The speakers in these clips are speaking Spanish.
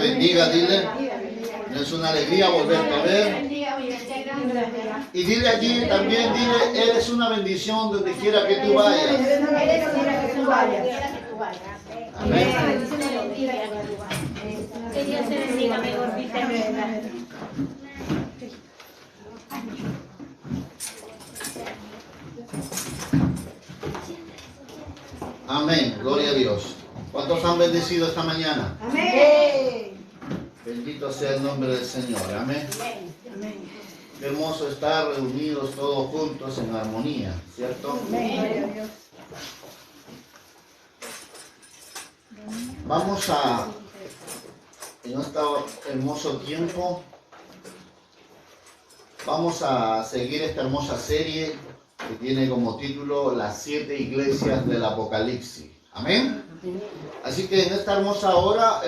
bendiga, dile. Es una alegría volverte a ver. Y dile allí también, dile, eres una bendición donde quiera que tú vayas. Amén. Que Dios te bendiga, mi gordita. Amén, gloria a Dios. ¿Cuántos han bendecido esta mañana? Amén. Bendito sea el nombre del Señor. Amén. Qué hermoso estar reunidos todos juntos en armonía, ¿cierto? Vamos a, en este hermoso tiempo, vamos a seguir esta hermosa serie que tiene como título Las 7 iglesias del Apocalipsis. Amén. Así que en esta hermosa hora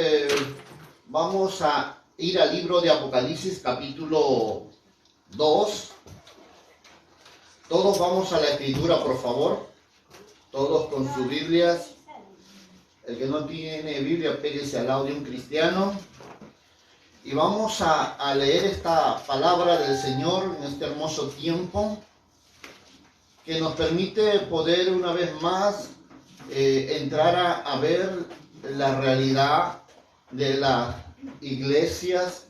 vamos a ir al libro de Apocalipsis capítulo 2. Todos vamos a la escritura, por favor. Todos con sus Biblias. El que no tiene Biblia, pégese al lado de un cristiano. Y vamos a leer esta palabra del Señor en este hermoso tiempo que nos permite poder una vez más entrar a ver la realidad de las iglesias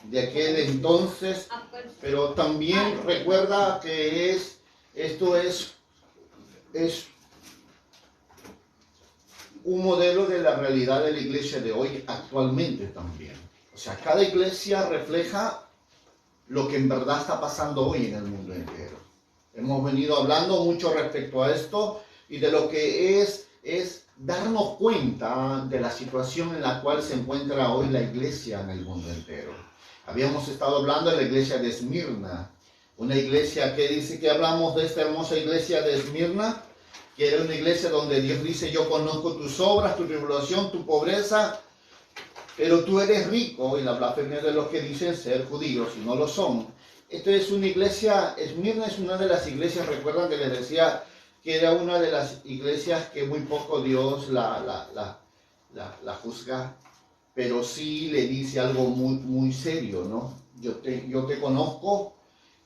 de aquel entonces, pero también recuerda que esto es un modelo de la realidad de la iglesia de hoy actualmente también. O sea, cada iglesia refleja lo que en verdad está pasando hoy en el mundo entero. Hemos venido hablando mucho respecto a esto y de lo que es darnos cuenta de la situación en la cual se encuentra hoy la iglesia en el mundo entero. Habíamos estado hablando de la iglesia de Esmirna, una iglesia que dice que hablamos de esta hermosa iglesia de Esmirna, que era una iglesia donde Dios dice: yo conozco tus obras, tu tribulación, tu pobreza, pero tú eres rico, y la blasfemia de los que dicen ser judíos y no lo son. Esto es una iglesia, Esmirna es una de las iglesias, recuerdan que les decía que era una de las iglesias que muy poco Dios la juzga, pero sí le dice algo muy serio, ¿no? Yo te conozco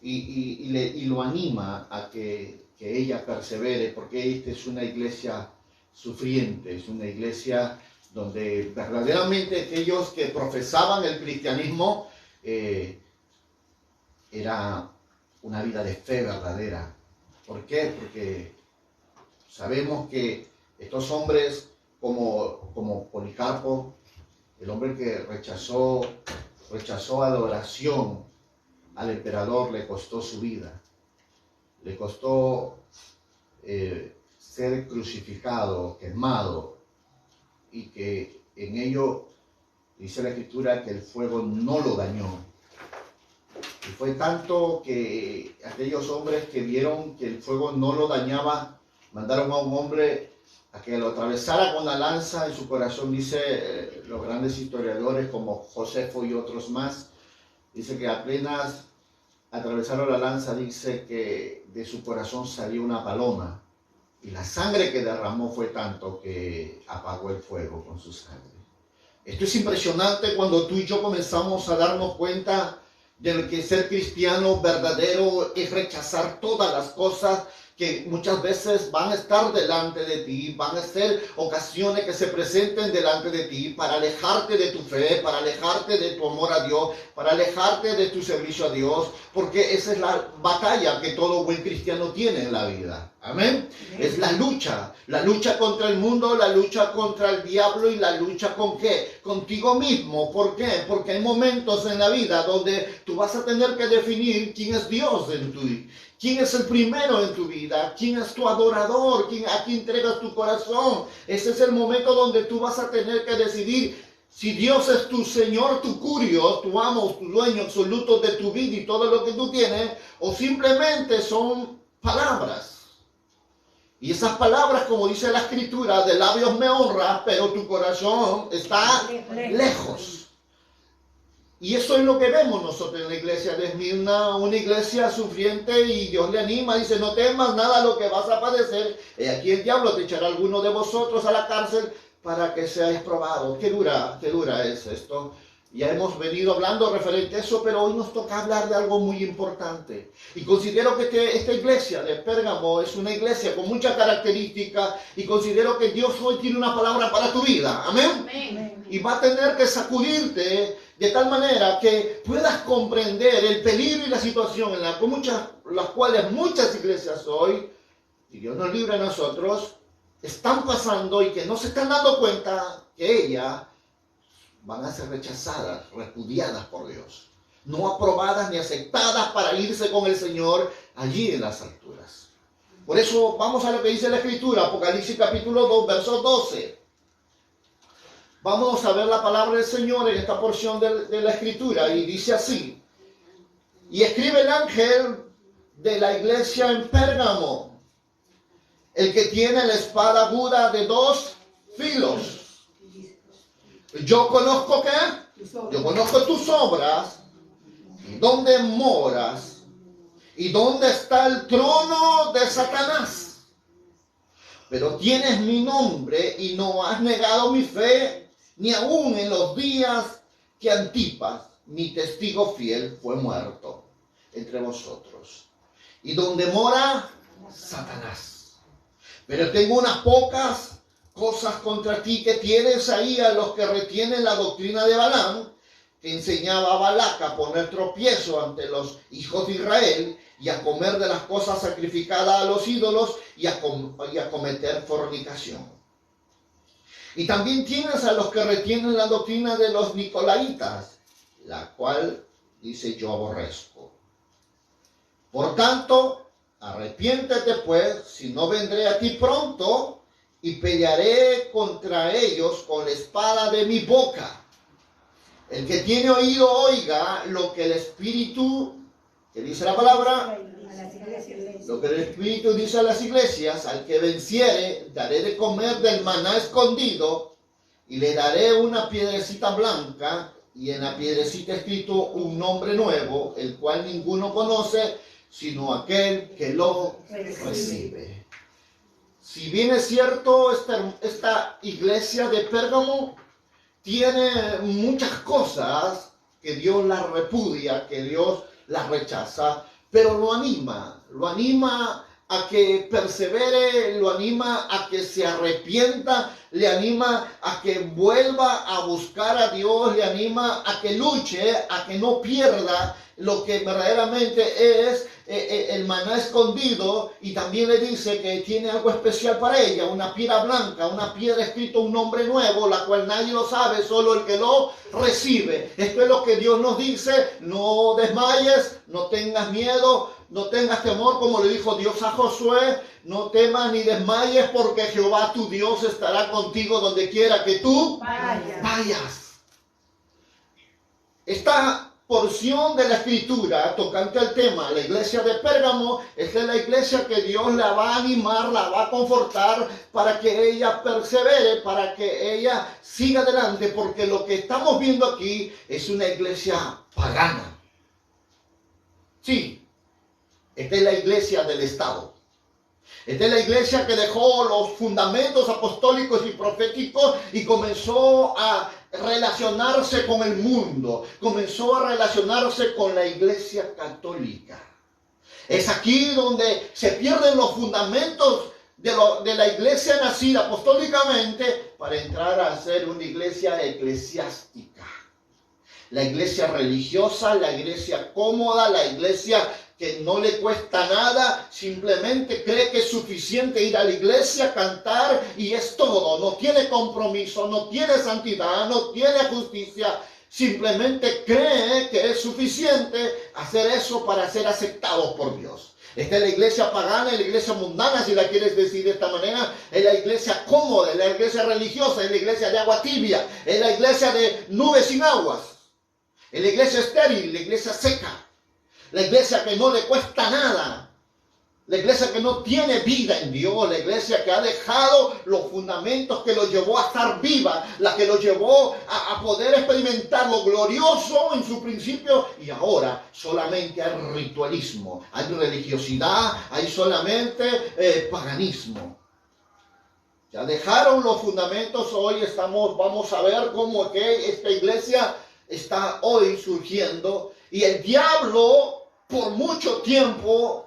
y lo anima a que ella persevere, porque esta es una iglesia sufriente, es una iglesia donde verdaderamente aquellos que profesaban el cristianismo era una vida de fe verdadera. ¿Por qué? Porque sabemos que estos hombres como Policarpo, el hombre que rechazó adoración al emperador, le costó su vida. Le costó ser crucificado, quemado, y que en ello dice la Escritura que el fuego no lo dañó. Y fue tanto que aquellos hombres que vieron que el fuego no lo dañaba, mandaron a un hombre a que lo atravesara con la lanza en su corazón. Dice los grandes historiadores como Josefo y otros más, dice que apenas atravesaron la lanza, dice que de su corazón salió una paloma, y la sangre que derramó fue tanto que apagó el fuego con su sangre. Esto es impresionante cuando tú y yo comenzamos a darnos cuenta de que ser cristiano verdadero es rechazar todas las cosas que muchas veces van a estar delante de ti, van a ser ocasiones que se presenten delante de ti para alejarte de tu fe, para alejarte de tu amor a Dios, para alejarte de tu servicio a Dios, porque esa es la batalla que todo buen cristiano tiene en la vida. Amén. Es la lucha contra el mundo, la lucha contra el diablo y la lucha ¿con qué? Contigo mismo. ¿Por qué? Porque hay momentos en la vida donde tú vas a tener que definir quién es Dios en tu vida. ¿Quién es el primero en tu vida? ¿Quién es tu adorador? ¿A quién entregas tu corazón? Ese es el momento donde tú vas a tener que decidir si Dios es tu Señor, tu curio, tu amo, tu dueño absoluto de tu vida y todo lo que tú tienes, o simplemente son palabras. Y esas palabras, como dice la Escritura, de labios me honras, pero tu corazón está lejos. Y eso es lo que vemos nosotros en la iglesia de Esmirna, una iglesia sufriente, y Dios le anima, dice: no temas nada lo que vas a padecer. Aquí el diablo te echará a alguno de vosotros a la cárcel para que seáis probados. Qué dura es esto. Ya hemos venido hablando referente a eso, pero hoy nos toca hablar de algo muy importante. Y considero que esta iglesia de Pérgamo es una iglesia con muchas características y considero que Dios hoy tiene una palabra para tu vida. Amén. Amén. Y va a tener que sacudirte de tal manera que puedas comprender el peligro y la situación en las cuales muchas iglesias hoy, y Dios nos libre a nosotros, están pasando y que no se están dando cuenta que ellas van a ser rechazadas, repudiadas por Dios, no aprobadas ni aceptadas para irse con el Señor allí en las alturas. Por eso vamos a lo que dice la Escritura, Apocalipsis capítulo 2, verso 12. Vamos a ver la palabra del Señor en esta porción de la Escritura y dice así: y escribe el ángel de la iglesia en Pérgamo, el que tiene la espada aguda de 2 filos. Yo conozco ¿qué? Yo conozco tus obras, y dónde moras, y dónde está el trono de Satanás. Pero tienes mi nombre y no has negado mi fe, ni aun en los días que Antipas, mi testigo fiel, fue muerto entre vosotros. Y donde mora Satanás. Pero tengo unas pocas cosas contra ti, que tienes ahí a los que retienen la doctrina de Balaam, que enseñaba a Balac a poner tropiezo ante los hijos de Israel y a comer de las cosas sacrificadas a los ídolos y a cometer fornicación. Y también tienes a los que retienen la doctrina de los nicolaitas, la cual, dice, yo aborrezco. Por tanto, arrepiéntete pues, si no vendré a ti pronto, y pelearé contra ellos con la espada de mi boca. El que tiene oído oiga lo que el Espíritu, que dice la palabra, lo que el Espíritu dice a las iglesias. Al que venciere, daré de comer del maná escondido, y le daré una piedrecita blanca, y en la piedrecita escrito un nombre nuevo, el cual ninguno conoce, sino aquel que lo recibe. Si bien es cierto, esta iglesia de Pérgamo tiene muchas cosas que Dios la repudia, que Dios la rechaza, pero lo anima a que persevere, lo anima a que se arrepienta, le anima a que vuelva a buscar a Dios, le anima a que luche, a que no pierda lo que verdaderamente es el maná escondido, y también le dice que tiene algo especial para ella, una piedra blanca, una piedra escrito un nombre nuevo, la cual nadie lo sabe, solo el que lo recibe. Esto es lo que Dios nos dice: no desmayes, no tengas miedo, no tengas temor, como le dijo Dios a Josué, no temas ni desmayes, porque Jehová tu Dios estará contigo donde quiera que tú vayas. Esta porción de la Escritura tocante al tema, la iglesia de Pérgamo, esta es la iglesia que Dios la va a animar, la va a confortar para que ella persevere, para que ella siga adelante, porque lo que estamos viendo aquí es una iglesia pagana. Sí, esta es la iglesia del Estado. Esta es la iglesia que dejó los fundamentos apostólicos y proféticos y comenzó a relacionarse con el mundo, comenzó a relacionarse con la iglesia católica. Es aquí donde se pierden los fundamentos de la iglesia nacida apostólicamente para entrar a ser una iglesia eclesiástica. La iglesia religiosa, la iglesia cómoda, la iglesia que no le cuesta nada, simplemente cree que es suficiente ir a la iglesia, cantar y es todo. No tiene compromiso, no tiene santidad, no tiene justicia. Simplemente cree que es suficiente hacer eso para ser aceptados por Dios. Esta es la iglesia pagana, es la iglesia mundana, si la quieres decir de esta manera. Es la iglesia cómoda, es la iglesia religiosa, es la iglesia de agua tibia, es la iglesia de nubes sin aguas, es la iglesia estéril, la iglesia seca. La iglesia que no le cuesta nada, la iglesia que no tiene vida en Dios, la iglesia que ha dejado los fundamentos que lo llevó a estar viva, la que lo llevó a poder experimentar lo glorioso en su principio, y ahora solamente hay ritualismo, hay religiosidad, hay solamente paganismo. Ya dejaron los fundamentos, hoy vamos a ver cómo que esta iglesia está hoy surgiendo. Y el diablo por mucho tiempo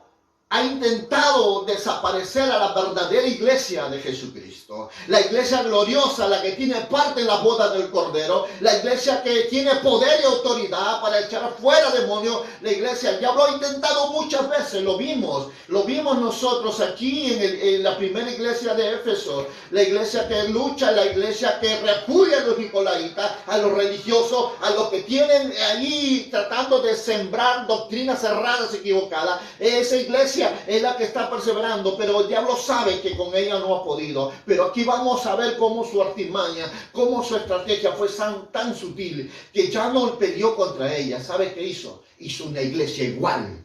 ha intentado desaparecer a la verdadera iglesia de Jesucristo. La iglesia gloriosa, la que tiene parte en la boda del Cordero. La iglesia que tiene poder y autoridad para echar fuera demonios. La iglesia, el diablo ha intentado muchas veces, lo vimos nosotros aquí en la primera iglesia de Éfeso. La iglesia que lucha, la iglesia que repudia a los nicolaitas, a los religiosos, a los que tienen ahí tratando de sembrar doctrinas erradas, equivocadas. Esa iglesia es la que está perseverando, pero el diablo sabe que con ella no ha podido. Pero aquí vamos a ver cómo su artimaña, cómo su estrategia fue tan sutil que ya no peleó contra ella. ¿Sabe qué hizo? Hizo una iglesia igual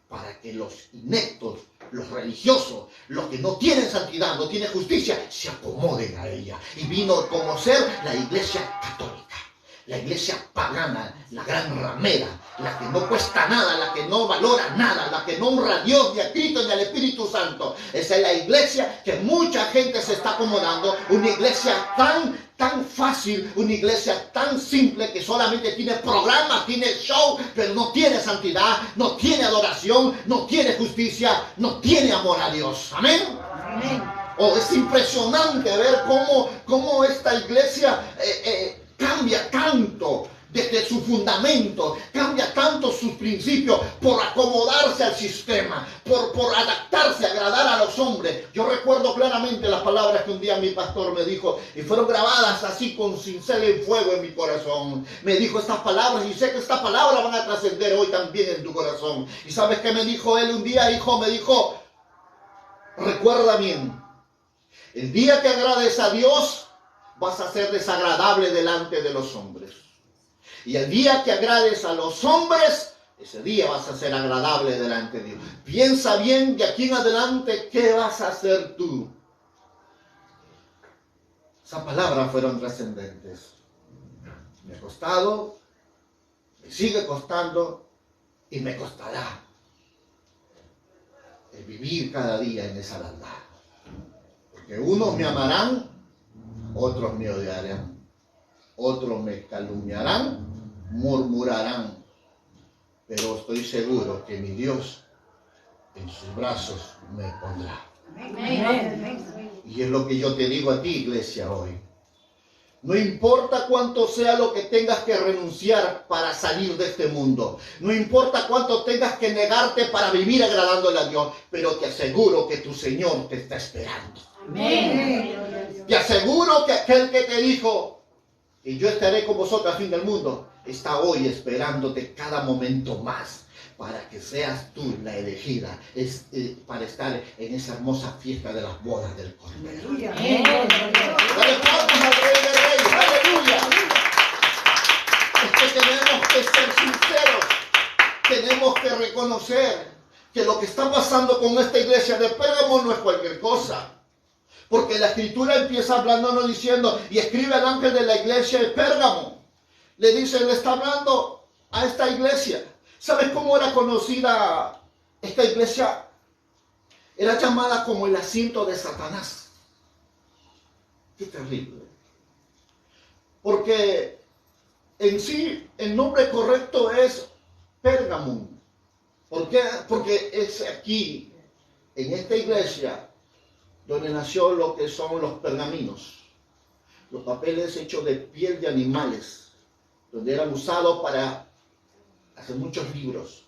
para que los ineptos, los religiosos, los que no tienen santidad, no tienen justicia, se acomoden a ella. Y vino a conocer la iglesia católica. La iglesia pagana, la gran ramera, la que no cuesta nada, la que no valora nada, la que no honra a Dios, ni a Cristo, ni al Espíritu Santo. Esa es la iglesia que mucha gente se está acomodando. Una iglesia tan fácil, una iglesia tan simple que solamente tiene programas, tiene show, pero no tiene santidad, no tiene adoración, no tiene justicia, no tiene amor a Dios. Amén. Amén. Es impresionante ver cómo esta iglesia cambia tanto desde su fundamento, cambia tanto sus principios por acomodarse al sistema, por adaptarse, agradar a los hombres. Yo recuerdo claramente las palabras que un día mi pastor me dijo y fueron grabadas así con cincel en fuego en mi corazón. Me dijo estas palabras y sé que estas palabras van a trascender hoy también en tu corazón. ¿Y sabes qué me dijo él un día, hijo? Me dijo, recuerda bien, el día que agrades a Dios, vas a ser desagradable delante de los hombres. Y el día que agrades a los hombres, ese día vas a ser agradable delante de Dios. Piensa bien de aquí en adelante, ¿qué vas a hacer tú? Esas palabras fueron trascendentes. Me ha costado, me sigue costando y me costará el vivir cada día en esa verdad. Porque unos me amarán, otros me odiarán, otros me calumniarán, murmurarán, pero estoy seguro que mi Dios en sus brazos me pondrá. Amén. Y es lo que yo te digo a ti, iglesia, hoy. No importa cuánto sea lo que tengas que renunciar para salir de este mundo. No importa cuánto tengas que negarte para vivir agradándole a Dios, pero te aseguro que tu Señor te está esperando. Amén. Te aseguro que aquel que te dijo, y yo estaré con vosotros al fin del mundo, está hoy esperándote cada momento más para que seas tú la elegida, para estar en esa hermosa fiesta de las bodas del Cordero. Amén. Dale palmas al Rey de Reyes. Aleluya. Es que tenemos que ser sinceros, tenemos que reconocer que lo que está pasando con esta iglesia de Pérgamo no es cualquier cosa. Porque la escritura empieza hablándonos diciendo, y escribe al ángel de la iglesia de Pérgamo. Le dice, le está hablando a esta iglesia. ¿Sabes cómo era conocida esta iglesia? Era llamada como el asiento de Satanás. Qué terrible. Porque en sí el nombre correcto es Pérgamo. ¿Por qué? Porque es aquí, en esta iglesia, donde nació lo que son los pergaminos, los papeles hechos de piel de animales, donde eran usados para hacer muchos libros.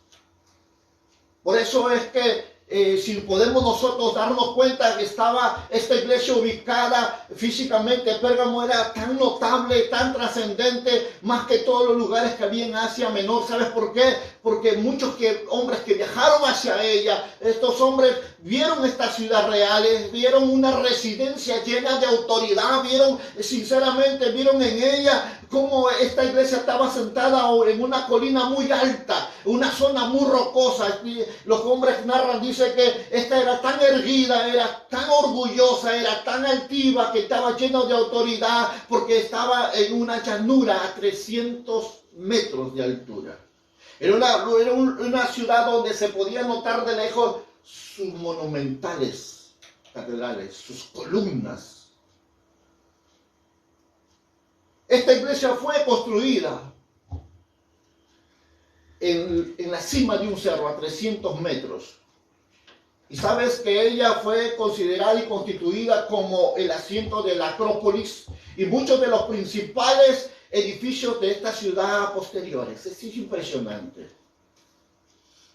Por eso es que si podemos nosotros darnos cuenta que estaba esta iglesia ubicada físicamente, Pérgamo era tan notable, tan trascendente, más que todos los lugares que había en Asia Menor. ¿Sabes por qué? Porque muchos hombres que viajaron hacia ella, estos hombres vieron esta ciudad real, vieron una residencia llena de autoridad, vieron en ella cómo esta iglesia estaba sentada en una colina muy alta, una zona muy rocosa. Los hombres narran, dice que esta era tan erguida, era tan orgullosa, era tan altiva, que estaba llena de autoridad, porque estaba en una llanura a 300 metros de altura. Era una ciudad donde se podía notar de lejos sus monumentales catedrales, sus columnas, Esta iglesia fue construida en la cima de un cerro a 300 metros. Y sabes que ella fue considerada y constituida como el asiento de la Acrópolis y muchos de los principales edificios de esta ciudad posteriores. Es impresionante.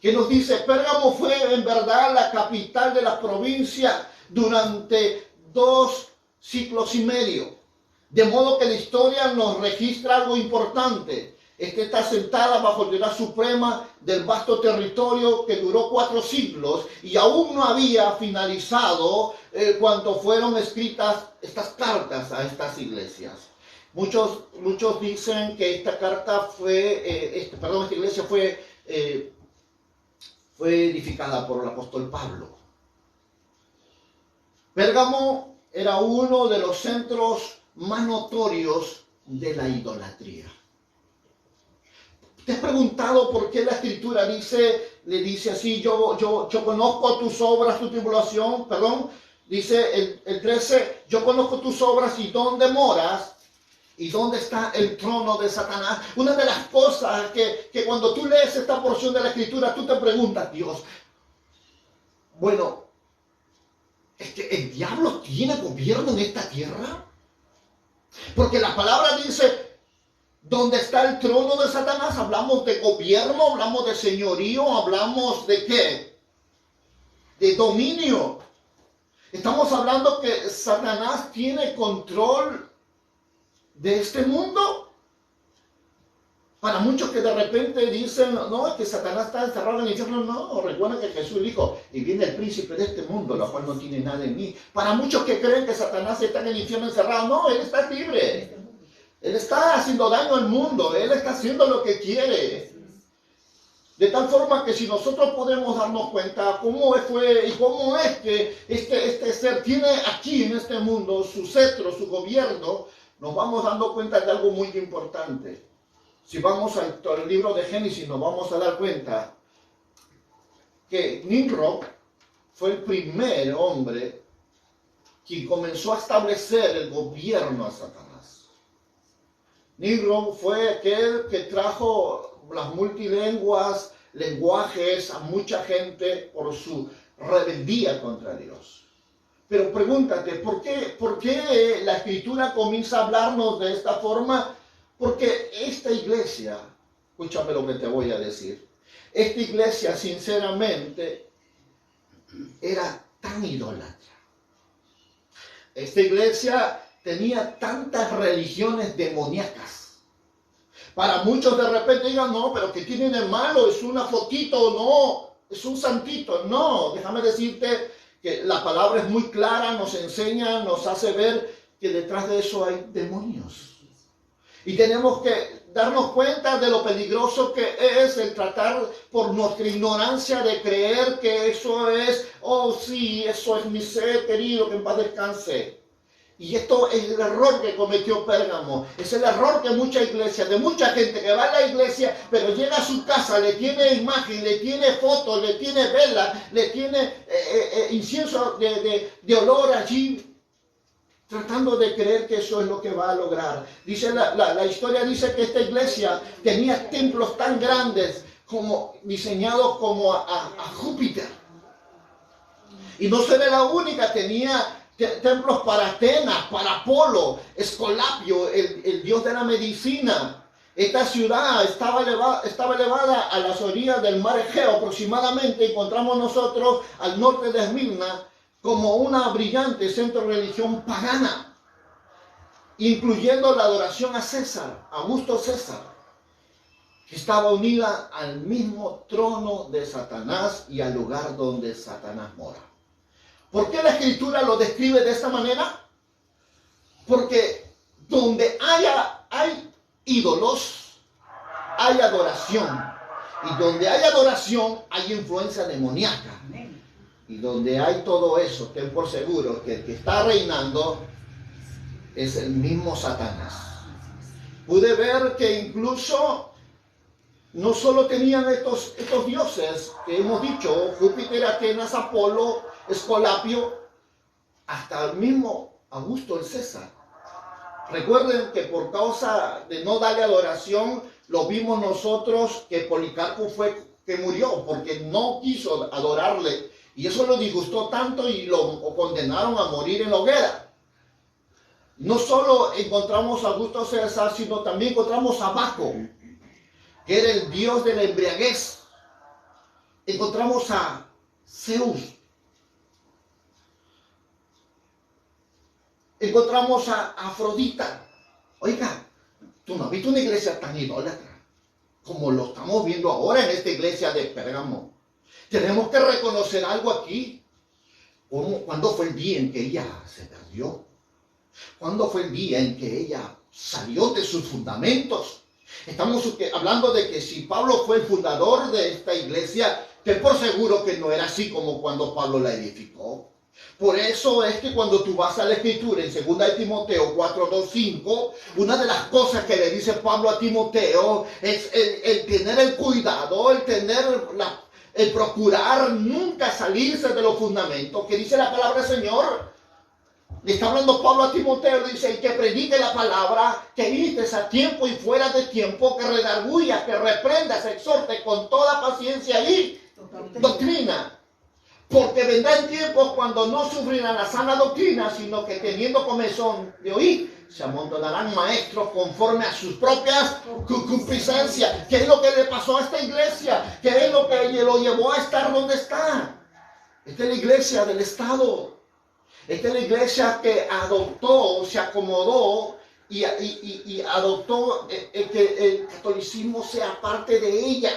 Que nos dice, Pérgamo fue en verdad la capital de la provincia durante 2 siglos y medio. De modo que la historia nos registra algo importante. Esta está sentada bajo la autoridad suprema del vasto territorio que duró 4 siglos y aún no había finalizado cuando fueron escritas estas cartas a estas iglesias. Muchos dicen que esta carta fue, esta iglesia fue edificada por el apóstol Pablo. Pérgamo era uno de los centros más notorios de la idolatría. ¿Te has preguntado por qué la escritura le dice así, yo conozco tus obras, tu tribulación, dice el 13, yo conozco tus obras y dónde moras y dónde está el trono de Satanás? Una de las cosas que cuando tú lees esta porción de la escritura, tú te preguntas, Dios, bueno, ¿es que el diablo tiene gobierno en esta tierra? Porque la palabra dice, ¿dónde está el trono de Satanás? Hablamos de gobierno, hablamos de señorío, hablamos de ¿qué? De dominio. Estamos hablando que Satanás tiene control de este mundo. Para muchos que de repente dicen, no, es que Satanás está encerrado en el infierno. No, recuerda que Jesús dijo, y viene el príncipe de este mundo, lo cual no tiene nada en mí. Para muchos que creen que Satanás está en el infierno encerrado, no, él está libre. Él está haciendo daño al mundo, él está haciendo lo que quiere. De tal forma que si nosotros podemos darnos cuenta cómo fue y cómo es que este ser tiene aquí en este mundo su cetro, su gobierno, nos vamos dando cuenta de algo muy importante. Si vamos al libro de Génesis, nos vamos a dar cuenta que Nimrod fue el primer hombre quien comenzó a establecer el gobierno a Satanás. Nimrod fue aquel que trajo las multilenguas, lenguajes a mucha gente por su rebeldía contra Dios. Pero pregúntate, ¿por qué la Escritura comienza a hablarnos de esta forma? Porque esta iglesia, escúchame lo que te voy a decir, esta iglesia sinceramente era tan idólatra. Esta iglesia tenía tantas religiones demoníacas. Para muchos de repente digan, no, pero ¿qué tiene de malo? Es una fotito, no, es un santito. No, déjame decirte que la palabra es muy clara, nos enseña, nos hace ver que detrás de eso hay demonios. Y tenemos que darnos cuenta de lo peligroso que es el tratar por nuestra ignorancia de creer que eso es, oh sí, eso es mi ser querido, que en paz descanse. Y esto es el error que cometió Pérgamo. Es el error que mucha iglesia, de mucha gente que va a la iglesia, pero llega a su casa, le tiene imagen, le tiene fotos, le tiene vela, le tiene incienso de olor allí, tratando de creer que eso es lo que va a lograr. Dice la historia dice que esta iglesia tenía templos tan grandes como diseñados como a Júpiter. Y no será la única, tenía templos para Atenas, para Apolo, Escolapio, el dios de la medicina. Esta ciudad estaba elevada a las orillas del mar Egeo aproximadamente. Encontramos nosotros al norte de Esmirna como una brillante centro de religión pagana, incluyendo la adoración a César, Augusto César, que estaba unida al mismo trono de Satanás y al lugar donde Satanás mora. ¿Por qué la Escritura lo describe de esta manera? Porque donde hay ídolos, hay adoración. Y donde hay adoración, hay influencia demoníaca. Y donde hay todo eso, ten por seguro que el que está reinando es el mismo Satanás. Pude ver que incluso no solo tenían estos dioses que hemos dicho, Júpiter, Atenas, Apolo, Escolapio, hasta el mismo Augusto el César Recuerden que por causa de no darle adoración, lo vimos nosotros que Policarpo fue que murió porque no quiso adorarle. Y eso lo disgustó tanto y lo condenaron a morir en la hoguera. No solo encontramos a Augusto César, sino también encontramos a Baco, que era el dios de la embriaguez. Encontramos a Zeus. Encontramos a Afrodita. Oiga, tú no has visto una iglesia tan idólatra como lo estamos viendo ahora en esta iglesia de Pérgamo. Tenemos que reconocer algo aquí. ¿Cuándo fue el día en que ella se perdió? ¿Cuándo fue el día en que ella salió de sus fundamentos? Estamos hablando de que si Pablo fue el fundador de esta iglesia, ten por seguro que no era así como cuando Pablo la edificó. Por eso es que cuando tú vas a la escritura en 2 de Timoteo 4, 2, 5, una de las cosas que le dice Pablo a Timoteo es el tener el cuidado, el procurar nunca salirse de los fundamentos, que dice la palabra del Señor. Le está hablando Pablo a Timoteo, dice, y que predique la palabra, que instes a tiempo y fuera de tiempo, que redarguya, que reprenda, se exhorte con toda paciencia y doctrina. Porque vendrán tiempos cuando no sufrirán la sana doctrina, sino que teniendo comezón de oír, se amontonarán maestros conforme a sus propias concupiscencias. ¿Qué es lo que le pasó a esta iglesia? ¿Qué es lo que lo llevó a estar donde está? Esta es la iglesia del Estado. Esta es la iglesia que adoptó, se acomodó y adoptó que el catolicismo sea parte de ella.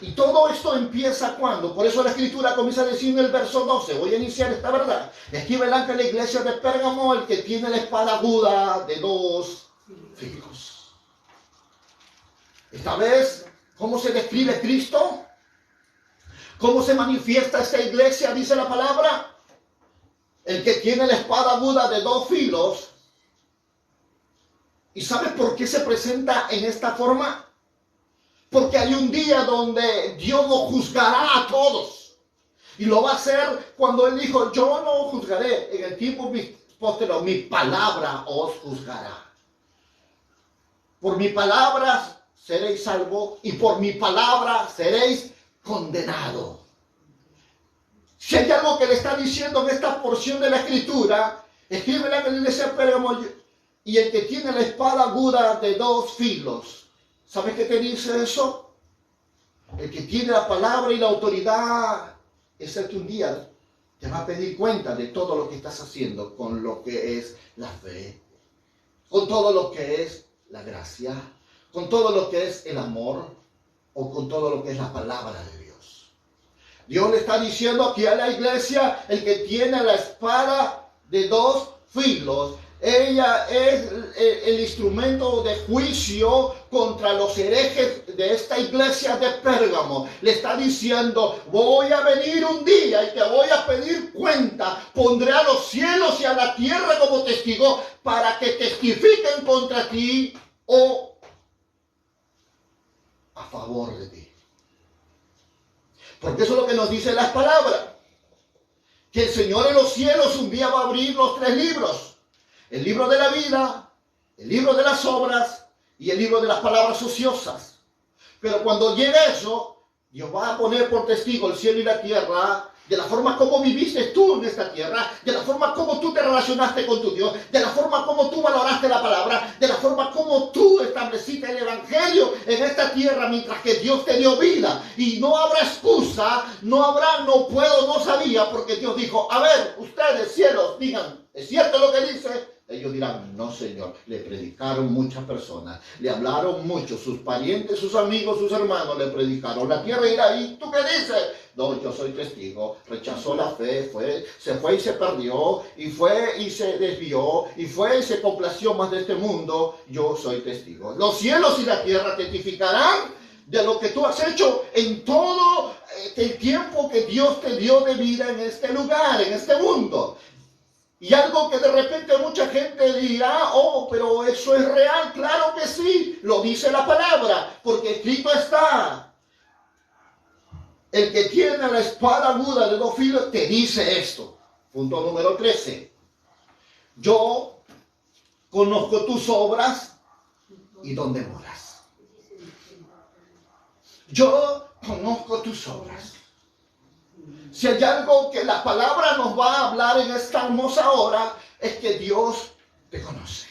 Y todo esto empieza cuando, por eso la escritura comienza a decir en el verso 12, voy a iniciar esta verdad. Escribe el ángel de la iglesia de Pérgamo, el que tiene la espada aguda de 2 filos. Esta vez, ¿cómo se describe Cristo? ¿Cómo se manifiesta esta iglesia? Dice la palabra, el que tiene la espada aguda de 2 filos. ¿Y sabes por qué se presenta en esta forma? Porque hay un día donde Dios nos juzgará a todos. Y lo va a hacer cuando Él dijo, yo no os juzgaré. En el tiempo posterior, mi palabra os juzgará. Por mi palabra seréis salvos y por mi palabra seréis condenados. Si hay algo que le está diciendo en esta porción de la escritura, escribe la iglesia Pérgamo, y el que tiene la espada aguda de 2 filos. ¿Sabes qué te dice eso? El que tiene la palabra y la autoridad es el que un día te va a pedir cuenta de todo lo que estás haciendo con lo que es la fe, con todo lo que es la gracia, con todo lo que es el amor o con todo lo que es la palabra de Dios. Dios le está diciendo aquí a la iglesia, el que tiene la espada de 2 filos, ella es el instrumento de juicio contra los herejes de esta iglesia de Pérgamo. Le está diciendo, voy a venir un día y te voy a pedir cuenta. Pondré a los cielos y a la tierra como testigo para que testifiquen contra ti o a favor de ti. Porque eso es lo que nos dice las palabras. Que el Señor en los cielos un día va a abrir los 3 libros. El libro de la vida, el libro de las obras y el libro de las palabras ociosas. Pero cuando llegue eso, Dios va a poner por testigo el cielo y la tierra de la forma como viviste tú en esta tierra, de la forma como tú te relacionaste con tu Dios, de la forma como tú valoraste la palabra, de la forma como tú estableciste el evangelio en esta tierra mientras que Dios te dio vida. Y no habrá excusa, no habrá, no puedo, no sabía, porque Dios dijo, a ver, ustedes cielos, digan, ¿es cierto lo que dice? Ellos dirán, no señor, le predicaron muchas personas, le hablaron mucho, sus parientes, sus amigos, sus hermanos le predicaron. La tierra irá ahí, ¿tú qué dices? No, yo soy testigo, rechazó la fe, se fue y se perdió, y fue y se desvió, y fue y se complació más de este mundo, yo soy testigo. Los cielos y la tierra testificarán de lo que tú has hecho en todo el tiempo que Dios te dio de vida en este lugar, en este mundo. Y algo que de repente mucha gente dirá, oh, pero eso es real. Claro que sí, lo dice la palabra, porque escrito está. El que tiene la espada aguda de 2 filos te dice esto. Punto número 13. yo conozco tus obras y dónde moras. Yo conozco tus obras. Si hay algo que la palabra nos va a hablar en esta hermosa hora, es que Dios te conoce.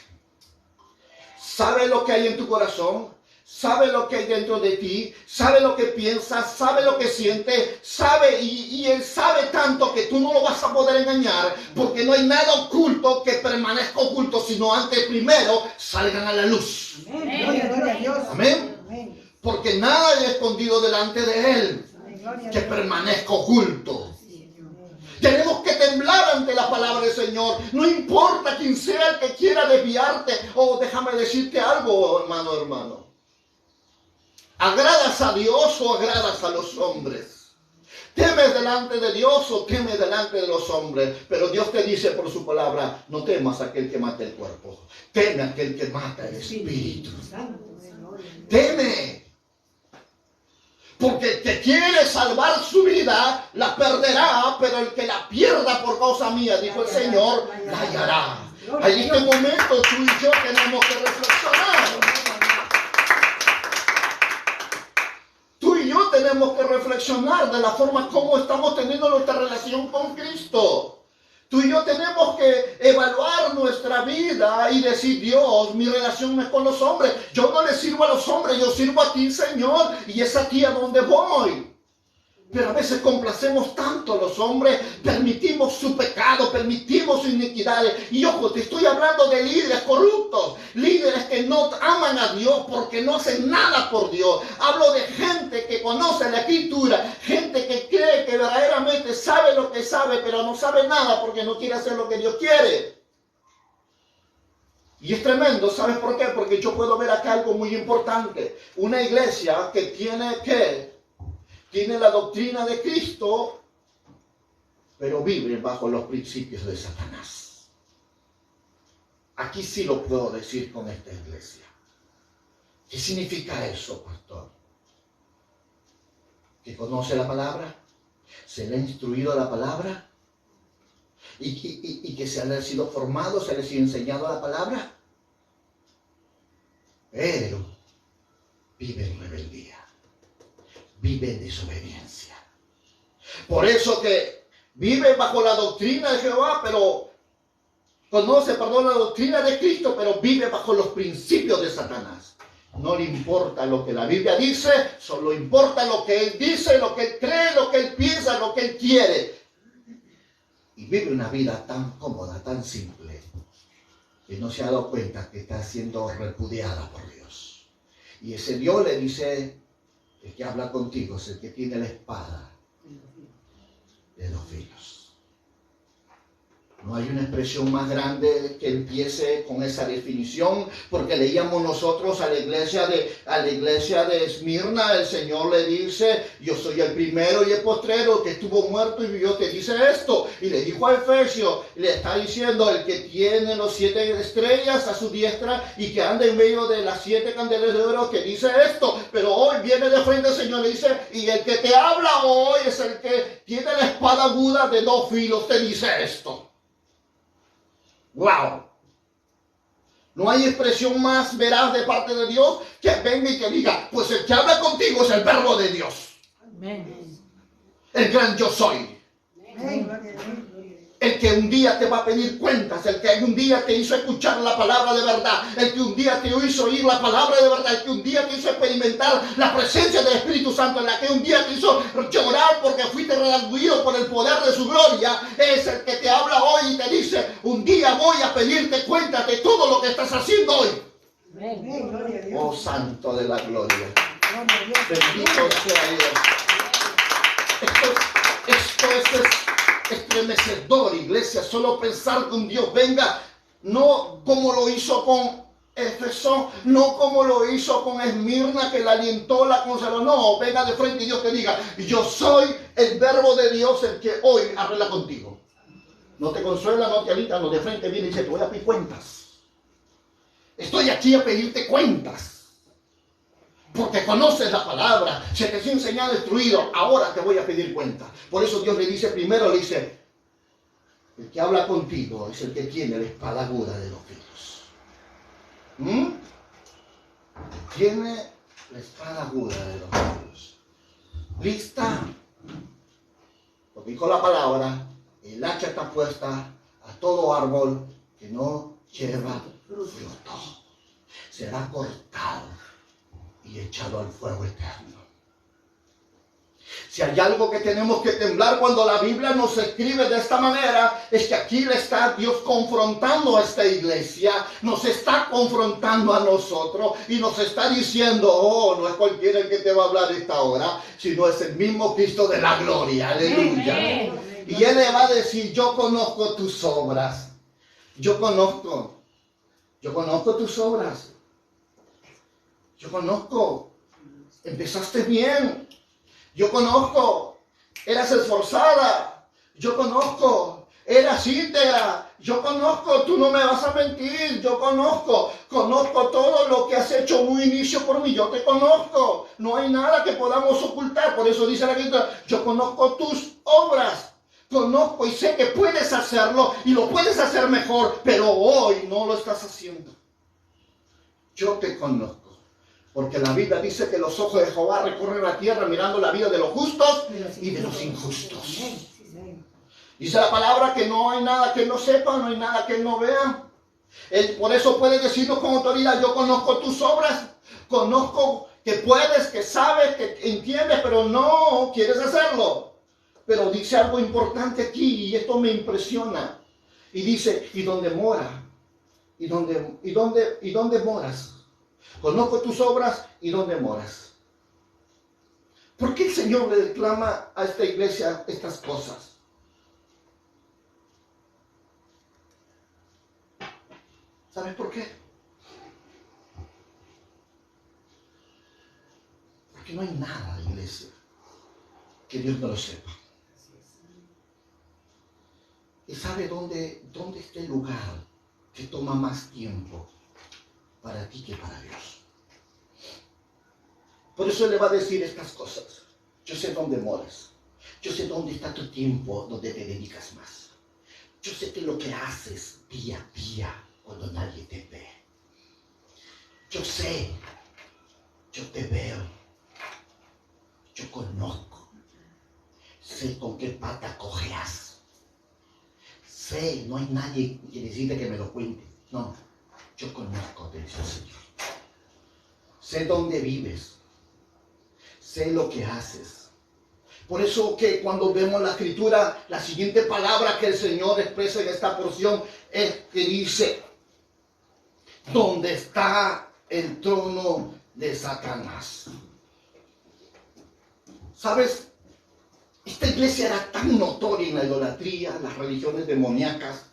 Sabe lo que hay en tu corazón, sabe lo que hay dentro de ti, sabe lo que piensas, sabe lo que sientes, sabe y Él sabe tanto que tú no lo vas a poder engañar, porque no hay nada oculto que permanezca oculto, sino antes primero salgan a la luz. Amén. Gloria a Dios. Amén. Amén. Porque nada es escondido delante de Él Gloria a que Dios. permanezca oculto. Tenemos que temblar ante la palabra del Señor. No importa quién sea el que quiera desviarte. Déjame decirte algo, hermano. ¿Agradas a Dios o agradas a los hombres? ¿Temes delante de Dios o temes delante de los hombres? Pero Dios te dice por su palabra, no temas a aquel que mata el cuerpo. Teme a aquel que mata el espíritu. Teme. Porque el que quiere salvar su vida, la perderá, pero el que la pierda por causa mía, dijo el Señor, la hallará. En este momento tú y yo tenemos que reflexionar. Tú y yo tenemos que reflexionar de la forma como estamos teniendo nuestra relación con Cristo. Tú y yo tenemos que evaluar nuestra vida y decir, Dios, mi relación no es con los hombres. Yo no le sirvo a los hombres, yo sirvo a ti, Señor, y es a ti a donde voy. Pero a veces complacemos tanto a los hombres, permitimos su pecado, permitimos sus iniquidades. Y ojo, te estoy hablando de líderes corruptos, líderes que no aman a Dios porque no hacen nada por Dios. Hablo de gente que conoce la Escritura, gente que cree que verdaderamente sabe lo que sabe, pero no sabe nada porque no quiere hacer lo que Dios quiere. Y es tremendo, ¿sabes por qué? Porque yo puedo ver acá algo muy importante. Una iglesia que tiene la doctrina de Cristo, pero vive bajo los principios de Satanás. Aquí sí lo puedo decir con esta iglesia. ¿Qué significa eso, pastor? Que conoce la palabra, se le ha instruido la palabra y que se le ha sido formado, se le ha sido enseñado la palabra, pero vive en rebeldía. Vive en desobediencia. Por eso que vive bajo la doctrina de Jehová, pero conoce, la doctrina de Cristo, pero vive bajo los principios de Satanás. No le importa lo que la Biblia dice, solo importa lo que él dice, lo que él cree, lo que él piensa, lo que él quiere. Y vive una vida tan cómoda, tan simple, que no se ha dado cuenta que está siendo repudiada por Dios. Y ese Dios le dice, el que habla contigo es el que tiene la espada de dos filos. No hay una expresión más grande que empiece con esa definición, porque leíamos nosotros a la iglesia de Esmirna, el Señor le dice, yo soy el primero y el postrero que estuvo muerto y vivió, te dice esto. Y le dijo a Efesios, le está diciendo, el que tiene los 7 estrellas a su diestra y que anda en medio de las 7 candelas de oro, que dice esto. Pero hoy viene de frente el Señor, le dice, y el que te habla hoy es el que tiene la espada aguda de 2 filos, te dice esto. ¡Wow! No hay expresión más veraz de parte de Dios que venga y que diga, pues el que habla contigo es el verbo de Dios. Amén. El gran yo soy. Amén. El que un día te va a pedir cuentas, el que un día te hizo escuchar la palabra de verdad, el que un día te hizo oír la palabra de verdad, el que un día te hizo experimentar la presencia del Espíritu Santo, en la que un día te hizo llorar porque fuiste redarguido por el poder de su gloria, es el que te habla hoy y te dice, un día voy a pedirte cuentas de todo lo que estás haciendo hoy. Amén. Gloria a Dios. Oh Santo de la gloria. Gloria a Dios. Bendito sea Dios. Esto es estremecedor, iglesia, solo pensar que un Dios venga, no como lo hizo con Éfeso, no como lo hizo con Esmirna, que la alientó, la consoló, no, venga de frente y Dios te diga, yo soy el verbo de Dios, el que hoy arregla contigo. No te consuela, no te alita, no, de frente viene y dice, te voy a pedir cuentas. Estoy aquí a pedirte cuentas. Porque conoces la palabra, se te ha enseñado, instruido, ahora te voy a pedir cuenta. Por eso Dios le dice primero, le dice, El que habla contigo es el que tiene la espada aguda de los filos. Tiene la espada aguda de los filos. Lista. Lo dijo la palabra. El hacha está puesta a todo árbol que no lleva fruto. Será cortado y echado al fuego eterno. Si hay algo que tenemos que temblar cuando la Biblia nos escribe de esta manera, es que aquí le está Dios confrontando a esta iglesia, nos está confrontando a nosotros y nos está diciendo, oh, no es cualquiera el que te va a hablar esta hora, sino es el mismo Cristo de la gloria, aleluya. Y Él le va a decir, yo conozco tus obras, yo conozco tus obras, yo conozco, empezaste bien. Yo conozco, eras esforzada. Yo conozco, eras íntegra. Yo conozco, tú no me vas a mentir. Yo conozco todo lo que has hecho en un inicio por mí. Yo te conozco. No hay nada que podamos ocultar. Por eso dice la Escritura, yo conozco tus obras. Conozco y sé que puedes hacerlo y lo puedes hacer mejor, pero hoy no lo estás haciendo. Yo te conozco. Porque la Biblia dice que los ojos de Jehová recorren la tierra mirando la vida de los justos y de los injustos. Dice la palabra que no hay nada que Él no sepa, no hay nada que Él no vea. Él por eso puede decirnos con autoridad, yo conozco tus obras, conozco que puedes, que sabes, que entiendes, pero no quieres hacerlo. Pero dice algo importante aquí y esto me impresiona. Y dice, ¿y dónde mora? ¿Y dónde moras? Conozco tus obras y dónde moras. ¿Por qué el Señor le reclama a esta iglesia estas cosas? ¿Sabes por qué? Porque no hay nada, iglesia, que Dios no lo sepa. Y sabe dónde está el lugar que toma más tiempo para ti que para Dios. Por eso Él le va a decir estas cosas. Yo sé dónde moras. Yo sé dónde está tu tiempo, donde te dedicas más. Yo sé que lo que haces día a día cuando nadie te ve. Yo sé, yo te veo, yo conozco. Sé con qué pata cojeas. Sé, no hay nadie que necesite que me lo cuente. No, yo conozco, te dice el Señor. Sé dónde vives. Sé lo que haces. Por eso que cuando vemos la Escritura, la siguiente palabra que el Señor expresa en esta porción es que dice, ¿dónde está el trono de Satanás? ¿Sabes? Esta iglesia era tan notoria en la idolatría, las religiones demoníacas,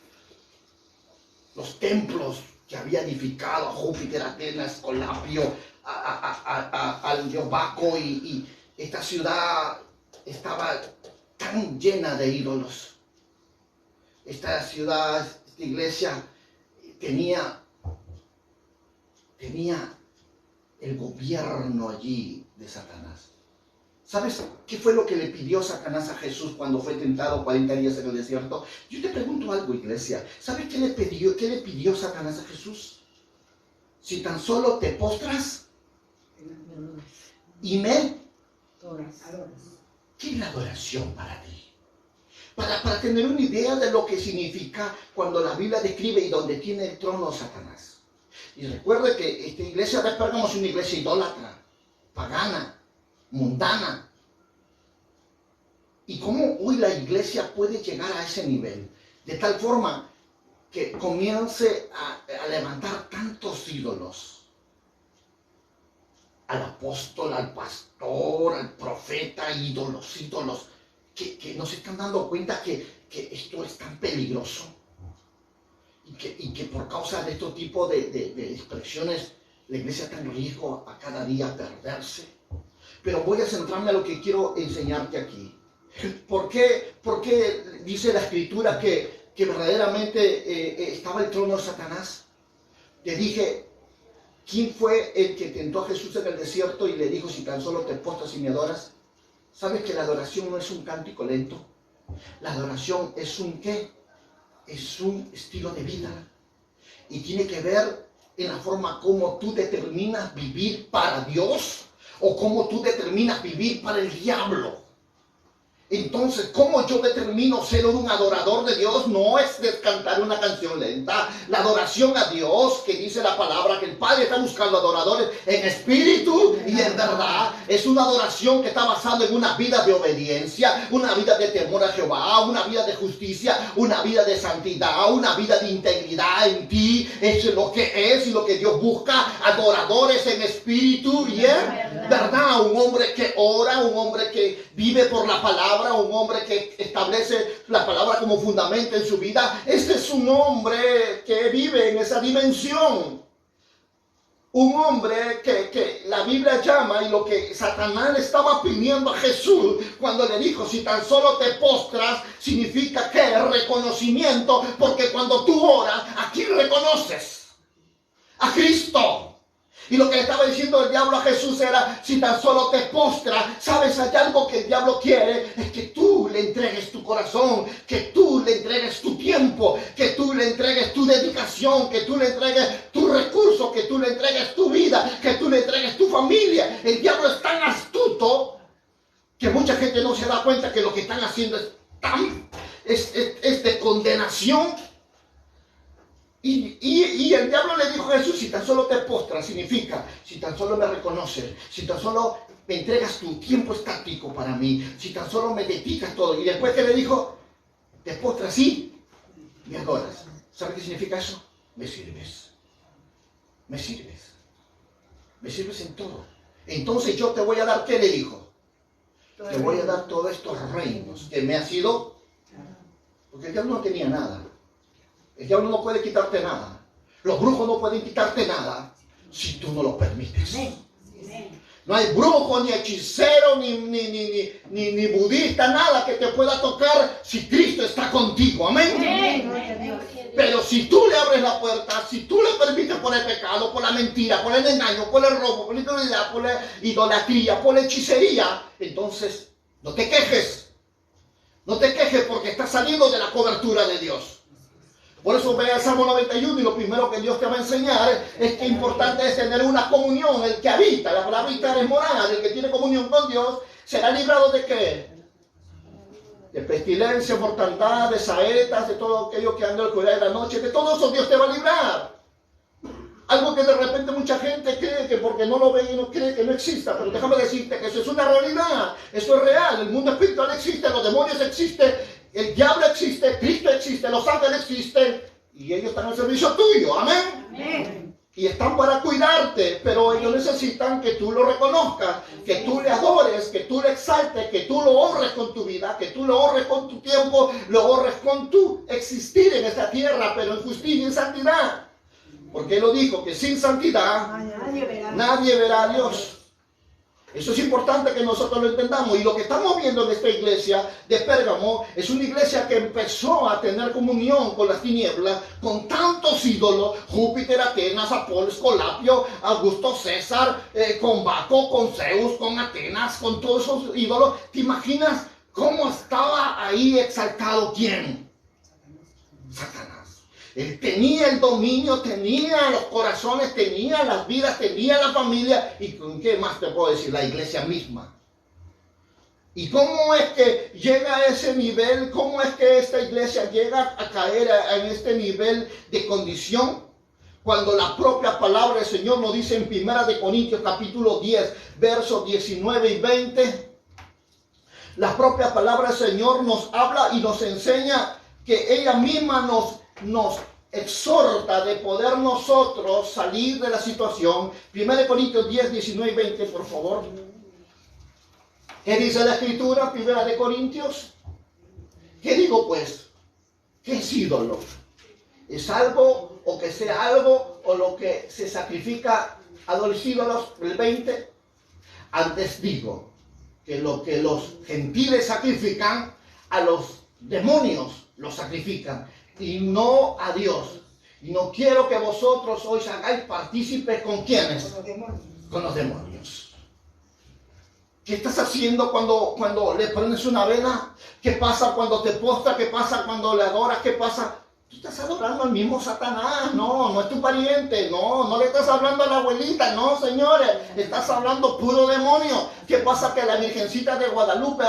los templos que había edificado a Júpiter, Atenas, Escolapio, al dios Baco, y esta ciudad estaba tan llena de ídolos. Esta ciudad, esta iglesia tenía el gobierno allí de Satanás. ¿Sabes qué fue lo que le pidió Satanás a Jesús cuando fue tentado 40 días en el desierto? Yo te pregunto algo, iglesia. ¿Sabes qué le pidió Satanás a Jesús? Si tan solo te postras y me adoras. ¿Qué es la adoración para ti? Para tener una idea de lo que significa cuando la Biblia describe y donde tiene el trono Satanás. Y recuerde que esta iglesia de Pérgamo es una iglesia idólatra, pagana, mundana. Y cómo hoy la iglesia puede llegar a ese nivel, de tal forma que comience a levantar tantos ídolos. Al apóstol, al pastor, al profeta, ídolos, que no se están dando cuenta que esto es tan peligroso. Y que por causa de este tipo de expresiones, la iglesia está en riesgo a cada día perderse. Pero voy a centrarme a lo que quiero enseñarte aquí. ¿Por qué dice la Escritura que verdaderamente estaba el trono de Satanás? Te dije, ¿quién fue el que tentó a Jesús en el desierto y le dijo, si tan solo te postras y me adoras? ¿Sabes que la adoración no es un cántico lento? La adoración es un ¿qué? es un estilo de vida y tiene que ver en la forma como tú determinas vivir para Dios o cómo tú determinas vivir para el diablo. Entonces, ¿cómo yo determino ser un adorador de Dios? No es de cantar una canción lenta. La adoración a Dios, que dice la palabra, que el Padre está buscando adoradores en espíritu y en verdad, es una adoración que está basada en una vida de obediencia, una vida de temor a Jehová, una vida de justicia, una vida de santidad, una vida de integridad en ti. Eso es lo que es y lo que Dios busca, adoradores en espíritu y en verdad. Un hombre que ora, un hombre que vive por la palabra, un hombre que establece la palabra como fundamento en su vida. Este es un hombre que vive en esa dimensión. Un hombre que la Biblia llama, y lo que Satanás le estaba pidiendo a Jesús cuando le dijo, si tan solo te postras, significa que reconocimiento, porque cuando tú oras, ¿a quién reconoces? A Cristo. Y lo que le estaba diciendo el diablo a Jesús era, si tan solo te postras, sabes, hay algo que el diablo quiere, es que tú le entregues tu corazón, que tú le entregues tu tiempo, que tú le entregues tu dedicación, que tú le entregues tu recurso, que tú le entregues tu vida, que tú le entregues tu familia. El diablo es tan astuto que mucha gente no se da cuenta que lo que están haciendo es de condenación. Y el diablo le dijo a Jesús, si tan solo te postras, significa, si tan solo me reconoces, si tan solo me entregas tu tiempo estático para mí, si tan solo me dedicas todo. Y después que le dijo, te postras, sí, me adoras. ¿Sabe qué significa eso? Me sirves. Me sirves. Me sirves en todo. Entonces yo te voy a dar, ¿qué le dijo? Te voy a dar todos estos reinos que me ha sido, porque el diablo no tenía nada. El diablo no puede quitarte nada. Los brujos no pueden quitarte nada si tú no lo permites. No hay brujo, ni hechicero, ni budista, nada que te pueda tocar si Cristo está contigo. Amén. Pero si tú le abres la puerta, si tú le permites por el pecado, por la mentira, por el engaño, por el robo, por la infidelidad, por la idolatría, por la hechicería, entonces no te quejes. No te quejes porque estás saliendo de la cobertura de Dios. Por eso ve el Salmo 91 y lo primero que Dios te va a enseñar es que importante es tener una comunión. El que habita, la palabra habitar es morada, el que tiene comunión con Dios será librado de ¿qué? De pestilencia, mortandad, de saetas, de todo aquello que anda en la oscuridad de la noche. De todo eso Dios te va a librar. Algo que de repente mucha gente cree que porque no lo ve y no cree que no exista. Pero déjame decirte que eso es una realidad. Eso es real. El mundo espiritual existe, los demonios existen, el diablo existe, Cristo existe, los ángeles existen. Y ellos están al servicio tuyo. Amén. Amén. Y están para cuidarte. Pero ellos necesitan que tú lo reconozcas, que tú le adores, que tú le exaltes, que tú lo honres con tu vida, que tú lo honres con tu tiempo, lo honres con tu existir en esta tierra, pero en justicia y en santidad. Porque Él lo dijo, que sin santidad nadie verá a Dios. Eso es importante que nosotros lo entendamos. Y lo que estamos viendo en esta iglesia de Pérgamo es una iglesia que empezó a tener comunión con las tinieblas, con tantos ídolos, Júpiter, Atenas, Apolo, Escolapio, Augusto César, con Baco, con Zeus, con Atenas, con todos esos ídolos. ¿Te imaginas cómo estaba ahí exaltado quién? Satanás. Él tenía el dominio, tenía los corazones, tenía las vidas, tenía la familia. ¿Y con qué más te puedo decir? La iglesia misma. ¿Y cómo es que llega a ese nivel? ¿Cómo es que esta iglesia llega a caer en este nivel de condición? Cuando la propia palabra del Señor nos dice en 1 Corintios capítulo 10, versos 19 y 20. La propia palabra del Señor nos habla y nos enseña que ella misma nos exhorta de poder nosotros salir de la situación. 1 Corintios 10, 19 y 20, por favor. ¿Qué dice la Escritura? 1 Corintios. ¿Qué digo pues? ¿Qué es ídolo? ¿Es algo o que sea algo o lo que se sacrifica a los ídolos? El 20. Antes digo que lo que los gentiles sacrifican, a los demonios los sacrifican, y no a Dios. Y no quiero que vosotros hoy hagáis partícipes con ¿quiénes? Con los demonios. Con los demonios. ¿Qué estás haciendo cuando le prendes una vela? ¿Qué pasa cuando te postras? ¿Qué pasa cuando le adoras? ¿Qué pasa? Tú estás adorando al mismo Satanás, no es tu pariente, no le estás hablando a la abuelita, no, señores, estás hablando puro demonio. ¿Qué pasa? Que la Virgencita de Guadalupe,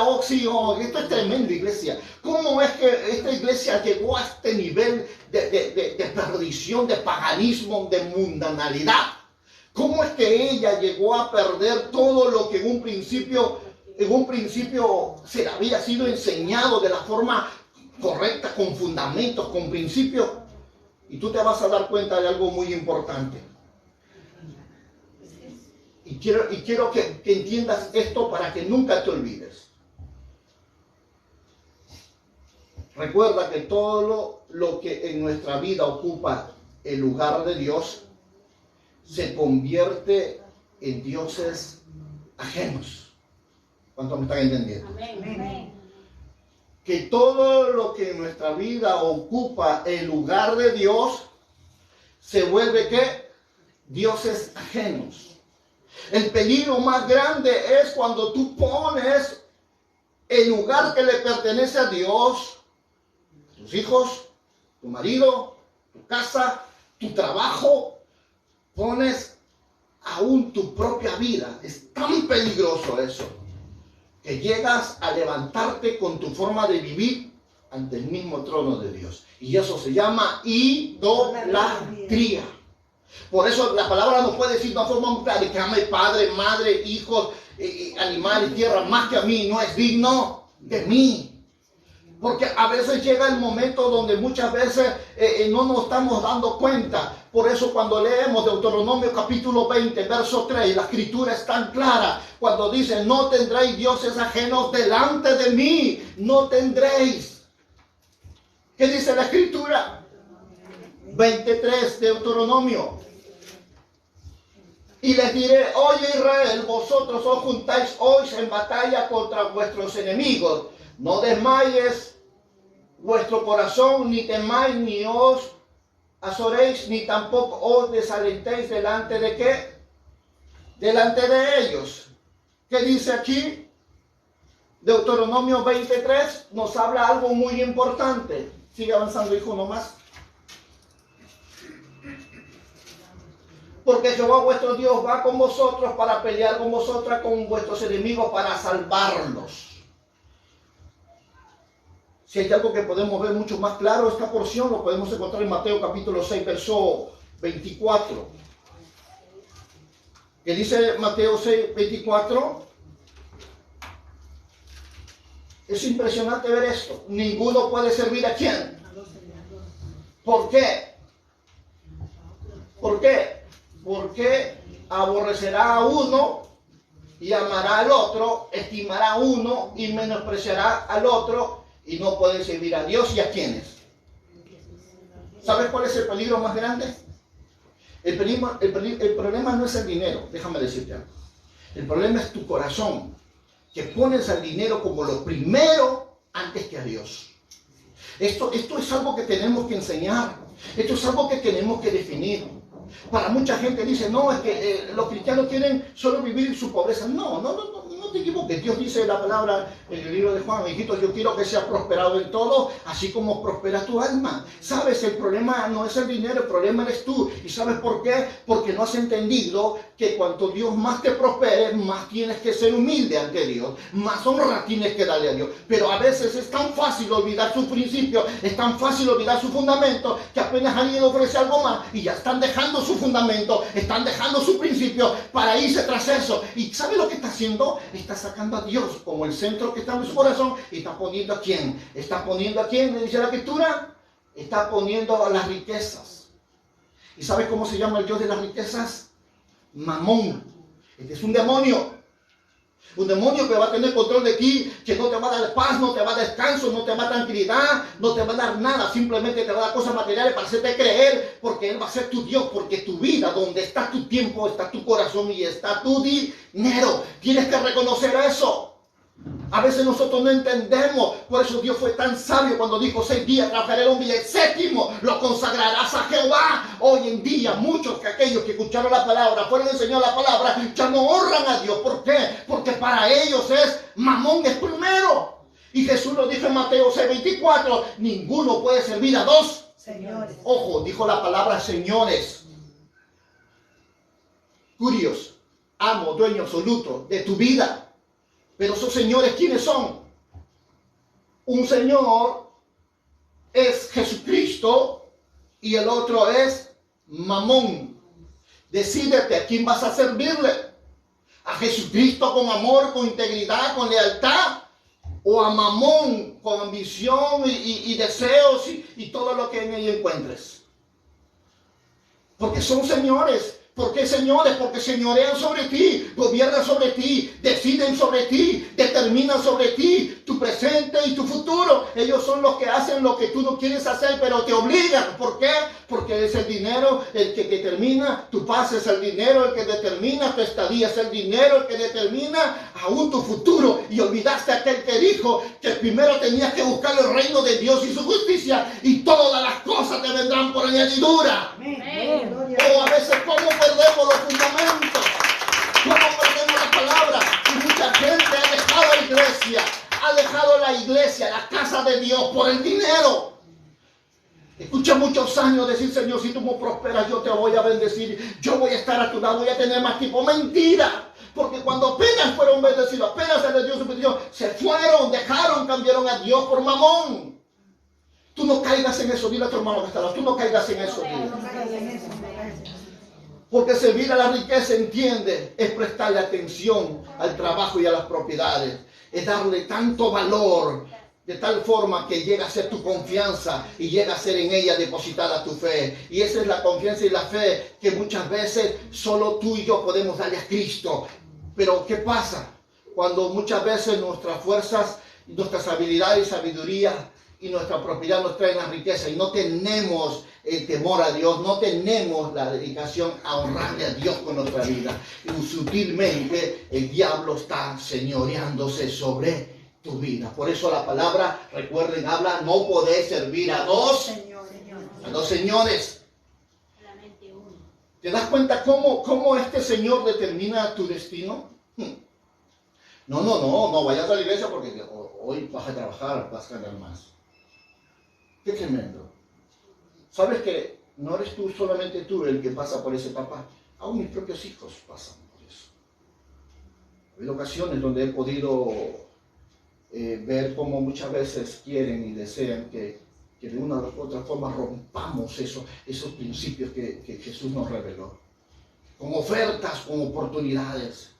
esto es tremendo, iglesia. ¿Cómo es que esta iglesia llegó a este nivel de perdición, de paganismo, de mundanalidad? ¿Cómo es que ella llegó a perder todo lo que en un principio se le había sido enseñado de la forma correcta, con fundamentos, con principios? Y tú te vas a dar cuenta de algo muy importante. Y quiero que entiendas esto para que nunca te olvides. Recuerda que todo lo que en nuestra vida ocupa el lugar de Dios se convierte en dioses ajenos. ¿Cuántos me están entendiendo? Amén. Que todo lo que en nuestra vida ocupa el lugar de Dios se vuelve ¿qué? Dioses ajenos. El peligro más grande es cuando tú pones el lugar que le pertenece a Dios, tus hijos, tu marido, tu casa, tu trabajo, pones aún tu propia vida. Es tan peligroso eso, que llegas a levantarte con tu forma de vivir ante el mismo trono de Dios. Y eso se llama idolatría. Por eso la palabra nos puede decir de una forma muy clara, que ame padre, madre, hijos, animales, tierra, más que a mí, no es digno de mí. Porque a veces llega el momento donde muchas veces no nos estamos dando cuenta. Por eso cuando leemos Deuteronomio capítulo 20, verso 3, la escritura es tan clara. Cuando dice, no tendréis dioses ajenos delante de mí. No tendréis. ¿Qué dice la escritura? 23, Deuteronomio. Y les diré, oye Israel, vosotros os juntáis hoy en batalla contra vuestros enemigos. No desmayes vuestro corazón, ni temáis, ni os azoréis, ni tampoco os desalentéis delante de ¿qué? Delante de ellos. ¿Qué dice aquí? Deuteronomio 23 nos habla algo muy importante. Sigue avanzando, hijo, nomás. Porque Jehová vuestro Dios va con vosotros para pelear con vosotros, con vuestros enemigos, para salvarlos. Si hay algo que podemos ver mucho más claro, esta porción lo podemos encontrar en Mateo capítulo 6, verso 24. ¿Qué dice Mateo 6, 24? Es impresionante ver esto. Ninguno puede servir a quién. ¿Por qué? ¿Por qué? Porque aborrecerá a uno y amará al otro, estimará a uno y menospreciará al otro. Y no pueden servir a Dios y a quienes. ¿Sabes cuál es el peligro más grande? El problema no es el dinero, déjame decirte algo. El problema es tu corazón, que pones al dinero como lo primero antes que a Dios. Esto es algo que tenemos que enseñar. Esto es algo que tenemos que definir. Para mucha gente dice, no, es que los cristianos quieren solo vivir su pobreza. No te equivoques. Dios dice en la palabra, en el libro de Juan, hijitos, yo quiero que seas prosperado en todo, así como prospera tu alma. ¿Sabes? El problema no es el dinero, el problema eres tú. ¿Y sabes por qué? Porque no has entendido que cuanto Dios más te prospere, más tienes que ser humilde ante Dios, más honra tienes que darle a Dios. Pero a veces es tan fácil olvidar sus principios, es tan fácil olvidar su fundamento, que apenas alguien ofrece algo más y ya están dejando su fundamento, están dejando su principio para irse tras eso. ¿Y sabe lo que está haciendo? Está sacando a Dios como el centro que está en su corazón y está poniendo a quién. Está poniendo a quién, le dice la escritura, está poniendo a las riquezas. ¿Y sabes cómo se llama el Dios de las riquezas? Mamón. Este es un demonio. Un demonio que va a tener control de ti, que no te va a dar paz, no te va a dar descanso, no te va a dar tranquilidad, no te va a dar nada, simplemente te va a dar cosas materiales para hacerte creer, porque Él va a ser tu Dios, porque tu vida, donde está tu tiempo, está tu corazón y está tu dinero. Tienes que reconocer eso. A veces nosotros no entendemos, por eso Dios fue tan sabio cuando dijo 6 días trabajaré el hombre y el séptimo lo consagrarás a Jehová. Hoy en día muchos que aquellos que escucharon la palabra, fueron enseñados la palabra, ya no honran a Dios. ¿Por qué? Porque para ellos es mamón es primero. Y Jesús lo dijo en Mateo 6:24, ninguno puede servir a dos Señores. Ojo, dijo la palabra señores. Curios, amo, dueño absoluto de tu vida. Pero esos señores, ¿quiénes son? Un señor es Jesucristo y el otro es Mamón. Decídete a quién vas a servirle. A Jesucristo con amor, con integridad, con lealtad. O a Mamón con ambición y deseos y todo lo que en ella encuentres. Porque son señores. ¿Por qué señores? Porque señorean sobre ti, gobiernan sobre ti, deciden sobre ti, determinan sobre ti tu presente y tu futuro. Ellos son los que hacen lo que tú no quieres hacer, pero te obligan. ¿Por qué? Porque es el dinero el que determina tu paz, es el dinero el que determina tu estadía, es el dinero el que determina aún tu futuro. Y olvidaste a aquel que dijo que primero tenías que buscar el reino de Dios y su justicia y todas las cosas te vendrán por añadidura. Amén. O a veces, ¿cómo perdemos los fundamentos? ¿Cómo perdemos la palabra? Y mucha gente ha dejado la iglesia, la casa de Dios por el dinero. Escucha muchos años decir, Señor, si tú me prosperas, yo te voy a bendecir, yo voy a estar a tu lado, voy a tener más tiempo. Mentira. Porque cuando apenas fueron bendecidos, apenas se les dio su bendición, se fueron, dejaron, cambiaron a Dios por Mamón. Tú no caigas en eso, dile a tu hermano que está al lado, tú no caigas en eso, dile. Porque servir a la riqueza, entiende, es prestarle atención al trabajo y a las propiedades. Es darle tanto valor, de tal forma que llega a ser tu confianza y llega a ser en ella depositada tu fe. Y esa es la confianza y la fe que muchas veces solo tú y yo podemos darle a Cristo. Pero ¿qué pasa? Cuando muchas veces nuestras fuerzas, nuestras habilidades y sabiduría y nuestra propiedad nos traen la riqueza y no tenemos el temor a Dios, no tenemos la dedicación a honrarle a Dios con nuestra vida. Y sutilmente el diablo está señoreándose sobre tu vida. Por eso la palabra, recuerden, habla, no podés servir a dos señores. ¿Te das cuenta cómo este Señor determina tu destino? No vayas a la iglesia porque hoy vas a trabajar, vas a ganar más. Qué tremendo. ¿Sabes que no eres tú solamente tú el que pasa por esa etapa? Aún mis propios hijos pasan por eso. Ha habido ocasiones donde he podido ver cómo muchas veces quieren y desean que de una u otra forma rompamos esos principios que Jesús nos reveló. Con ofertas, con oportunidades.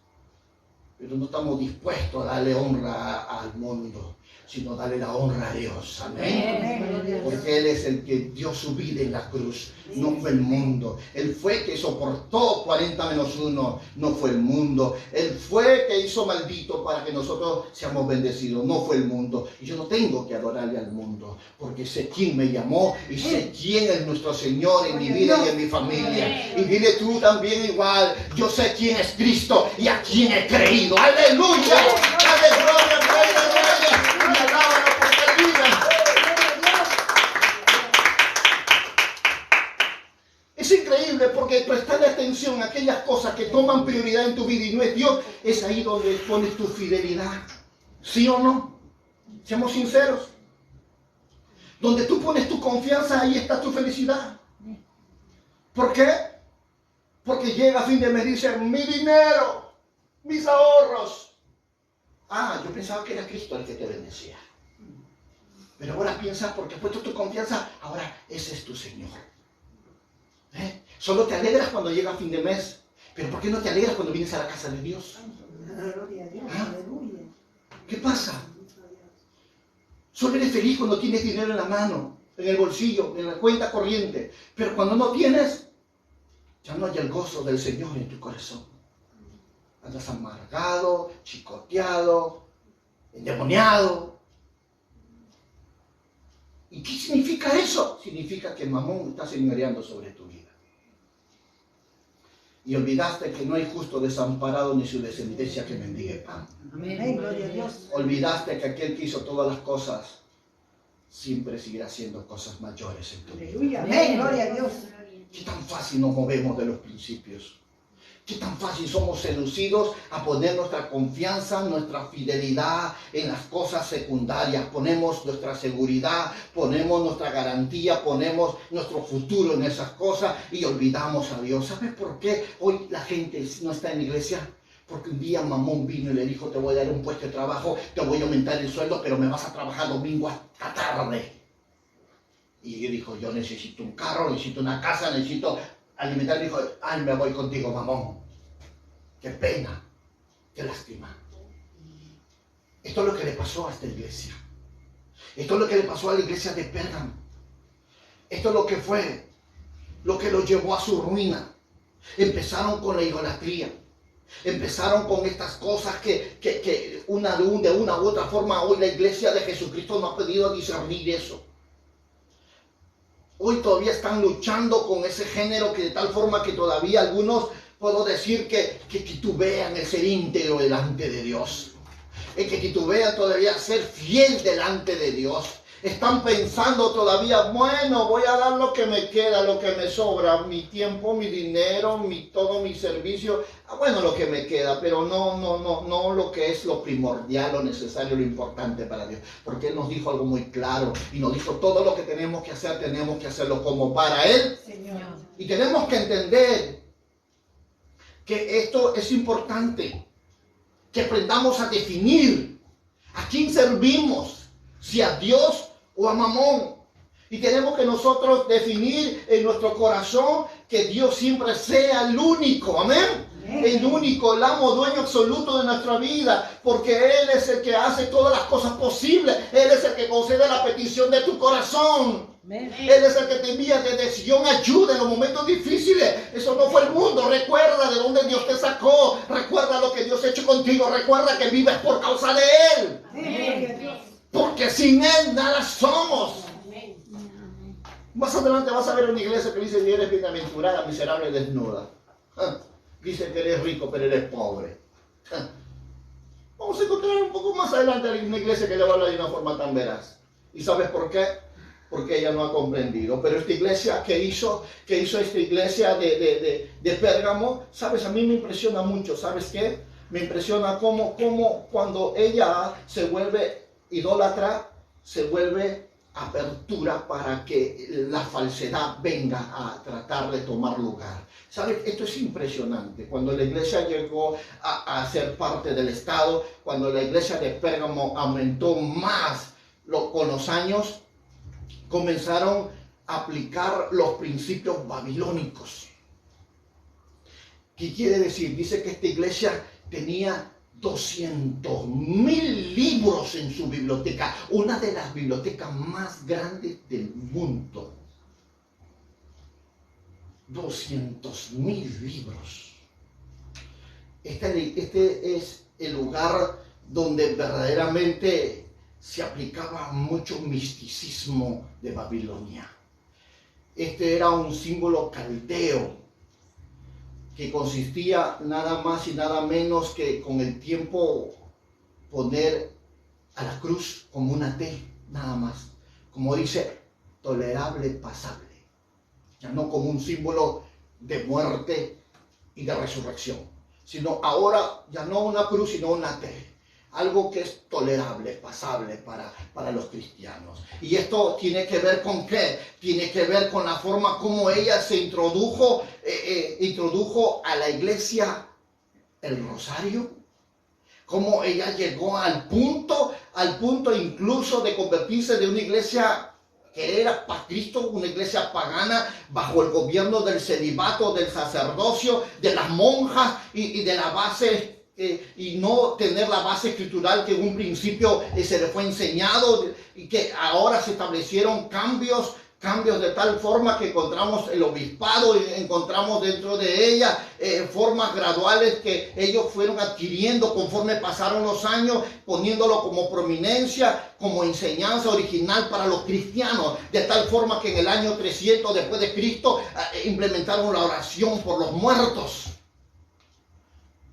Pero no estamos dispuestos a darle honra al mundo, sino darle la honra a Dios. Amén. Porque Él es el que dio su vida en la cruz, no fue el mundo. Él fue que soportó 40-1, no fue el mundo. Él fue que hizo maldito para que nosotros seamos bendecidos, no fue el mundo. Y yo no tengo que adorarle al mundo, porque sé quién me llamó y sé quién es nuestro Señor en mi vida y en mi familia. Y dile tú también igual, yo sé quién es Cristo y a quién he creído. ¡Aleluya! ¡Dale gloria al Rey de Reyes! ¡Y alábalo porque vive! Es increíble porque prestarle atención a aquellas cosas que toman prioridad en tu vida y no es Dios, es ahí donde pones tu fidelidad. ¿Sí o no? Seamos sinceros. Donde tú pones tu confianza, ahí está tu felicidad. ¿Por qué? Porque llega a fin de mes y dice, mi dinero, mis ahorros. Ah, yo pensaba que era Cristo el que te bendecía. Pero ahora piensas, porque has puesto tu confianza, ahora ese es tu Señor. Solo te alegras cuando llega a fin de mes. Pero ¿por qué no te alegras cuando vienes a la casa de Dios? ¿Ah? ¿Qué pasa? Solo eres feliz cuando tienes dinero en la mano, en el bolsillo, en la cuenta corriente. Pero cuando no tienes, ya no hay el gozo del Señor en tu corazón. Andas amargado, chicoteado, endemoniado. ¿Y qué significa eso? Significa que Mamón está señoreando sobre tu vida. Y olvidaste que no hay justo desamparado ni su descendencia que mendigue pan. Amén, gloria a Dios. Olvidaste que aquel que hizo todas las cosas siempre seguirá haciendo cosas mayores en tu vida. Aleluya. Amén, gloria a Dios. ¿Qué tan fácil nos movemos de los principios? Qué tan fácil somos seducidos a poner nuestra confianza, nuestra fidelidad en las cosas secundarias. Ponemos nuestra seguridad, ponemos nuestra garantía, ponemos nuestro futuro en esas cosas y olvidamos a Dios. ¿Sabes por qué hoy la gente no está en la iglesia? Porque un día Mamón vino y le dijo, te voy a dar un puesto de trabajo, te voy a aumentar el sueldo, pero me vas a trabajar domingo hasta tarde. Y él dijo, yo necesito un carro, necesito una casa, necesito alimentar. Dijo, ay, me voy contigo, Mamón. Qué pena, qué lástima. Esto es lo que le pasó a esta iglesia. Esto es lo que le pasó a la iglesia de Pérgamo. Esto es lo que fue, lo que lo llevó a su ruina. Empezaron con la idolatría. Empezaron con estas cosas que de una u otra forma hoy la iglesia de Jesucristo no ha podido discernir eso. Hoy todavía están luchando con ese género que de tal forma que todavía algunos, puedo decir que titubean el ser íntegro delante de Dios. El que titubean todavía ser fiel delante de Dios. Están pensando todavía, bueno, voy a dar lo que me queda, lo que me sobra, mi tiempo, mi dinero, todo mi servicio, bueno, lo que me queda, pero no lo que es lo primordial, lo necesario, lo importante para Dios. Porque Él nos dijo algo muy claro y nos dijo todo lo que tenemos que hacerlo como para Él. Señor. Y tenemos que entender que esto es importante, que aprendamos a definir a quién servimos, si a Dios o a Mamón. Y tenemos que nosotros definir en nuestro corazón que Dios siempre sea el único, amén. El único, el amo, dueño absoluto de nuestra vida, porque Él es el que hace todas las cosas posibles. Él es el que concede la petición de tu corazón. Él es el que te envía desde Sion ayuda en los momentos difíciles. Eso no fue el mundo. Recuerda de dónde Dios te sacó. Recuerda lo que Dios ha hecho contigo. Recuerda que vives por causa de Él. Amén. Porque sin Él nada somos. Más adelante vas a ver una iglesia que dice, eres bienaventurada, miserable, desnuda. Dice que eres rico, pero eres pobre. Vamos a encontrar un poco más adelante una iglesia que le va a hablar de una forma tan veraz. ¿Y sabes por qué? Porque ella no ha comprendido. Pero esta iglesia que hizo esta iglesia de Pérgamo, sabes, a mí me impresiona mucho. ¿Sabes qué? Me impresiona cómo cuando ella se vuelve idólatra, se vuelve apertura para que la falsedad venga a tratar de tomar lugar. ¿Sabes? Esto es impresionante. Cuando la iglesia llegó a ser parte del Estado, cuando la iglesia de Pérgamo aumentó más con los años, comenzaron a aplicar los principios babilónicos. ¿Qué quiere decir? Dice que esta iglesia tenía 200,000 libros en su biblioteca, una de las bibliotecas más grandes del mundo. 200,000 libros. Este es el lugar donde verdaderamente se aplicaba mucho misticismo de Babilonia. Este era un símbolo caldeo que consistía nada más y nada menos que con el tiempo poner a la cruz como una T, nada más. Como dice, tolerable, pasable. Ya no como un símbolo de muerte y de resurrección, sino ahora ya no una cruz, sino una T. Algo que es tolerable, pasable para los cristianos. Y esto tiene que ver con qué? Tiene que ver con la forma como ella se introdujo a la iglesia el rosario. Cómo ella llegó al punto incluso de convertirse de una iglesia que era para Cristo, una iglesia pagana, bajo el gobierno del celibato, del sacerdocio, de las monjas y de la base y no tener la base escritural que en un principio se le fue enseñado, y que ahora se establecieron cambios de tal forma que encontramos el obispado, encontramos dentro de ella formas graduales que ellos fueron adquiriendo conforme pasaron los años, poniéndolo como prominencia, como enseñanza original para los cristianos, de tal forma que en el año 300 después de Cristo implementaron la oración por los muertos.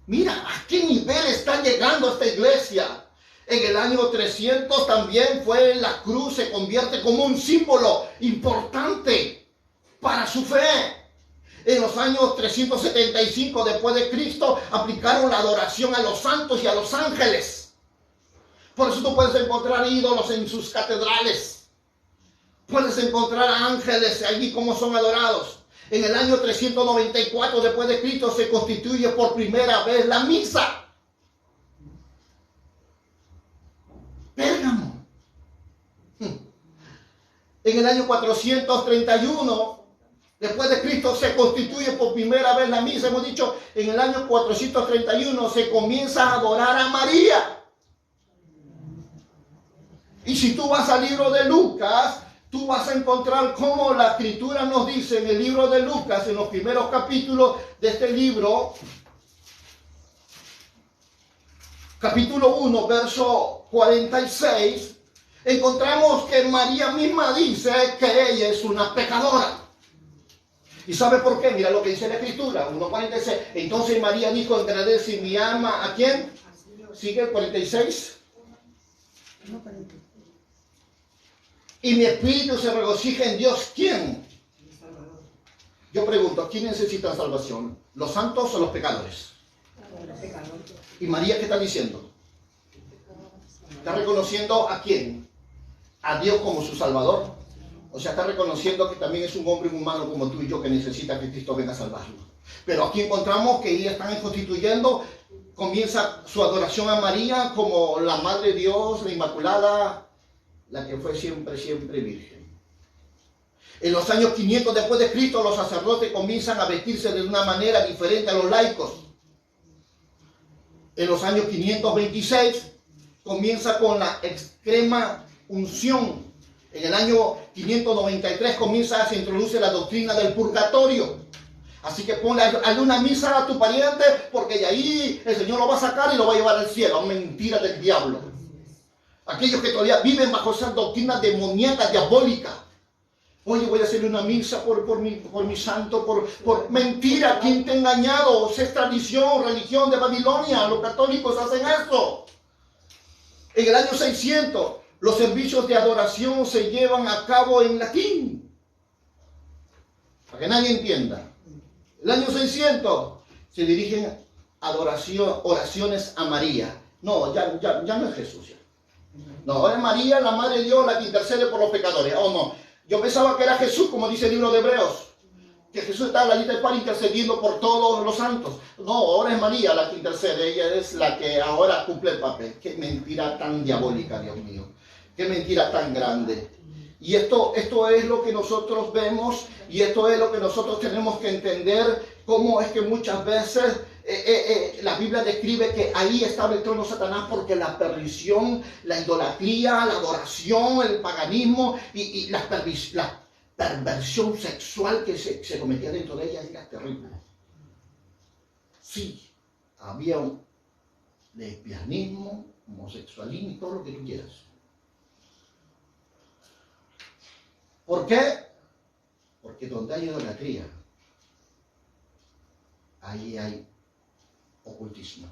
Mira a qué nivel está llegando esta iglesia. En el año 300 también fue la cruz, se convierte como un símbolo importante para su fe. En los años 375 después de Cristo aplicaron la adoración a los santos y a los ángeles. Por eso tú puedes encontrar ídolos en sus catedrales. Puedes encontrar ángeles allí como son adorados. En el año 394 después de Cristo se constituye por primera vez la misa. Pérgamo. En el año 431 después de Cristo se constituye por primera vez la misa. Hemos dicho, en el año 431 se comienza a adorar a María. Y si tú vas al libro de Lucas, tú vas a encontrar cómo la escritura nos dice en el libro de Lucas, en los primeros capítulos de este libro, capítulo 1, verso 46, encontramos que María misma dice que ella es una pecadora. ¿Y sabe por qué? Mira lo que dice la escritura, 1.46. Entonces María dijo, engrandece mi alma, ¿a quién? Sigue el 46. Y mi espíritu se regocija en Dios. ¿Quién? Yo pregunto, ¿quién necesita salvación? ¿Los santos o los pecadores? ¿Y María qué está diciendo? ¿Está reconociendo a quién? A Dios como su Salvador. O sea, está reconociendo que también es un hombre humano como tú y yo que necesita que Cristo venga a salvarlo. Pero aquí encontramos que ellas están constituyendo, comienza su adoración a María como la Madre de Dios, la Inmaculada, la que fue siempre, siempre virgen. En los años 500 después de Cristo, los sacerdotes comienzan a vestirse de una manera diferente a los laicos. En los años 526 comienza con la extrema unción. En el año 593 se introduce la doctrina del purgatorio. Así que ponle una misa a tu pariente, porque de ahí el Señor lo va a sacar y lo va a llevar al cielo. Mentira del diablo. Aquellos que todavía viven bajo esa doctrina demoníaca, diabólica. Oye, voy a hacerle una misa por mi santo, por mentira. ¿Quién te ha engañado? Es tradición, religión de Babilonia. Los católicos hacen eso. En el año 600, los servicios de adoración se llevan a cabo en latín. Para que nadie entienda. El año 600 se dirigen oraciones a María. No, ya no es Jesús. Ya. No, ahora es María, la Madre de Dios, la que intercede por los pecadores. Oh, no. Yo pensaba que era Jesús, como dice el libro de Hebreos. Que Jesús está en la lista de par intercediendo por todos los santos. No, ahora es María la que intercede. Ella es la que ahora cumple el papel. Qué mentira tan diabólica, Dios mío. Qué mentira tan grande. Y esto es lo que nosotros vemos y esto es lo que nosotros tenemos que entender, cómo es que muchas veces la Biblia describe que ahí estaba el trono de Satanás porque la perdición, la idolatría, la adoración, el paganismo y la perversión sexual que se cometía dentro de ella era terrible. Sí, había un lesbianismo, homosexualismo y todo lo que tú quieras. ¿Por qué? Porque donde hay idolatría, ahí hay ocultismo.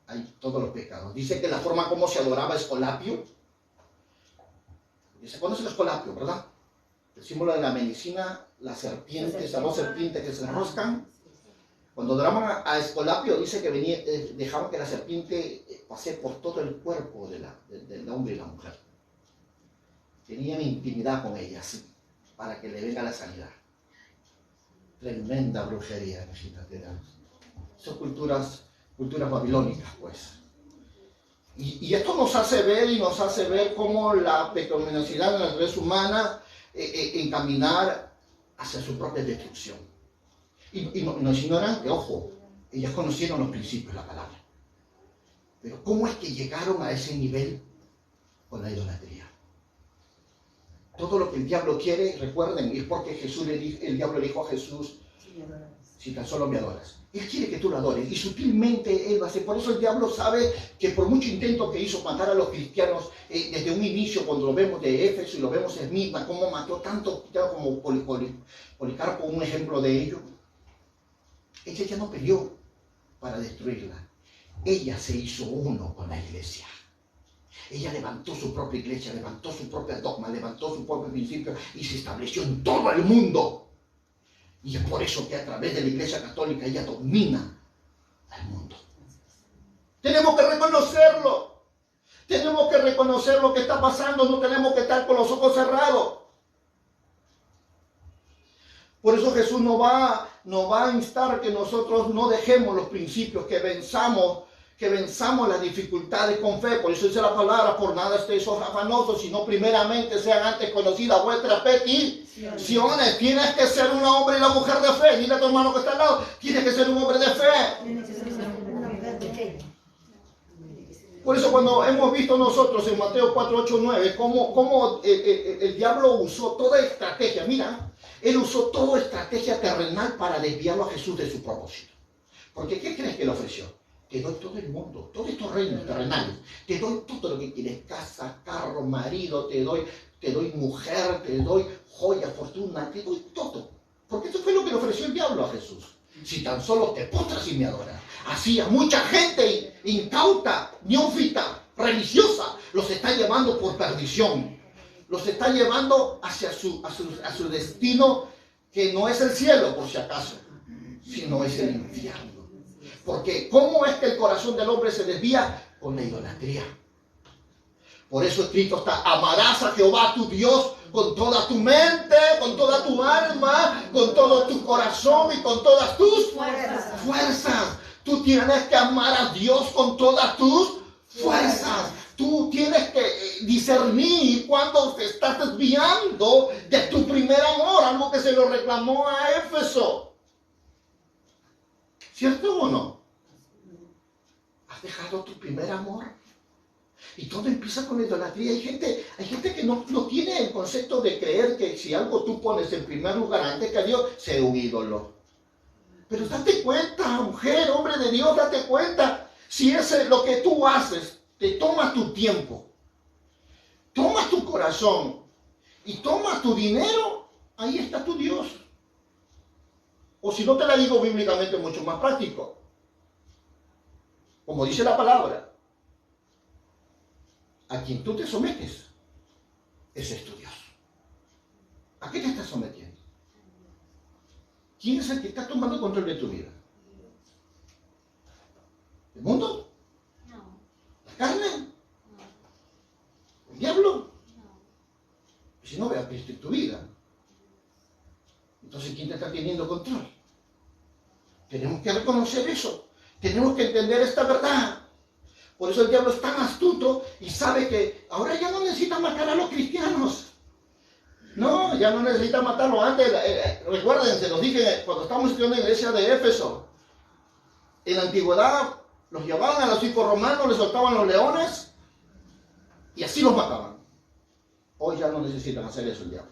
Hay todos los pecados. Dice que la forma como se adoraba Escolapio. Se conoce el Escolapio, ¿verdad? El símbolo de la medicina, la serpiente, esas dos serpientes que se enroscan. Cuando adoraban a Escolapio, dice que dejaban que la serpiente pase por todo el cuerpo del hombre y la mujer. Tenían intimidad con ellas para que le venga la sanidad. Tremenda brujería, imagínate. Son culturas babilónicas, pues. Y esto nos hace ver cómo la pecaminosidad de la naturaleza humana encaminar hacia su propia destrucción. Y no es ignorante, ojo, ellas conocieron los principios de la palabra. Pero ¿cómo es que llegaron a ese nivel con la idolatría? Todo lo que el diablo quiere, recuerden, es porque el diablo le dijo a Jesús, si tan solo me adoras. Él quiere que tú lo adores y sutilmente él va a hacer. Por eso el diablo sabe que por mucho intento que hizo matar a los cristianos desde un inicio, cuando lo vemos de Éfeso y lo vemos en Esmirna, cómo mató tanto como Policarpo, un ejemplo de ello. Ella ya no peleó para destruirla. Ella se hizo uno con la iglesia. Ella levantó su propia iglesia, levantó su propia dogma, levantó su propio principio y se estableció en todo el mundo. Y es por eso que a través de la Iglesia Católica ella domina al mundo. Tenemos que reconocerlo. Tenemos que reconocer lo que está pasando. No tenemos que estar con los ojos cerrados. Por eso Jesús nos va a instar que nosotros no dejemos los principios, que venzamos las dificultades con fe. Por eso dice la palabra, por nada estéis afanosos, sino primeramente sean antes conocidas vuestras peticiones. Tienes que ser un hombre y una mujer de fe. Dile a tu hermano que está al lado, tienes que ser un hombre de fe. Por eso cuando hemos visto nosotros en Mateo 4, 8, 9, cómo el diablo usó toda estrategia. Mira, él usó toda estrategia terrenal para desviarlo a Jesús de su propósito. Porque ¿qué crees que le ofreció? Te doy todo el mundo, todos estos reinos terrenales. Te doy todo lo que quieres, casa, carro, marido, te doy mujer, te doy joya, fortuna, te doy todo. Porque eso fue lo que le ofreció el diablo a Jesús. Si tan solo te postras y me adoras. Así a mucha gente incauta, neófita, religiosa, los está llevando por perdición. Los está llevando hacia su destino, que no es el cielo, por si acaso, sino es el infierno. Porque ¿cómo es que el corazón del hombre se desvía? Con la idolatría. Por eso escrito está, amarás a Jehová tu Dios con toda tu mente, con toda tu alma, con todo tu corazón y con todas tus fuerzas. Tú tienes que amar a Dios con todas tus fuerzas. Tú tienes que discernir cuando te estás desviando de tu primer amor, algo que se lo reclamó a Éfeso. ¿Cierto o no? ¿Has dejado tu primer amor? Y todo empieza con la idolatría. Hay gente que no tiene el concepto de creer que si algo tú pones en primer lugar antes que a Dios, sea un ídolo. Pero date cuenta, mujer, hombre de Dios, date cuenta. Si es lo que tú haces, te toma tu tiempo, toma tu corazón y toma tu dinero, ahí está tu Dios. O si no te la digo bíblicamente, mucho más práctico. Como dice la palabra, a quien tú te sometes, ese es tu Dios. ¿A qué te estás sometiendo? ¿Quién es el que está tomando control de tu vida? ¿El mundo? No. ¿La carne? No. ¿El diablo? No. Si no, ve a Cristo en tu vida. Entonces, ¿quién te está teniendo control? Tenemos que reconocer eso. Tenemos que entender esta verdad. Por eso el diablo es tan astuto y sabe que ahora ya no necesita matar a los cristianos. No, ya no necesita matarlos. Antes, recuerden, se los dije cuando estábamos estudiando en la iglesia de Éfeso. En la antigüedad los llevaban a los hijos romanos, les soltaban los leones y así los mataban. Hoy ya no necesitan hacer eso el diablo.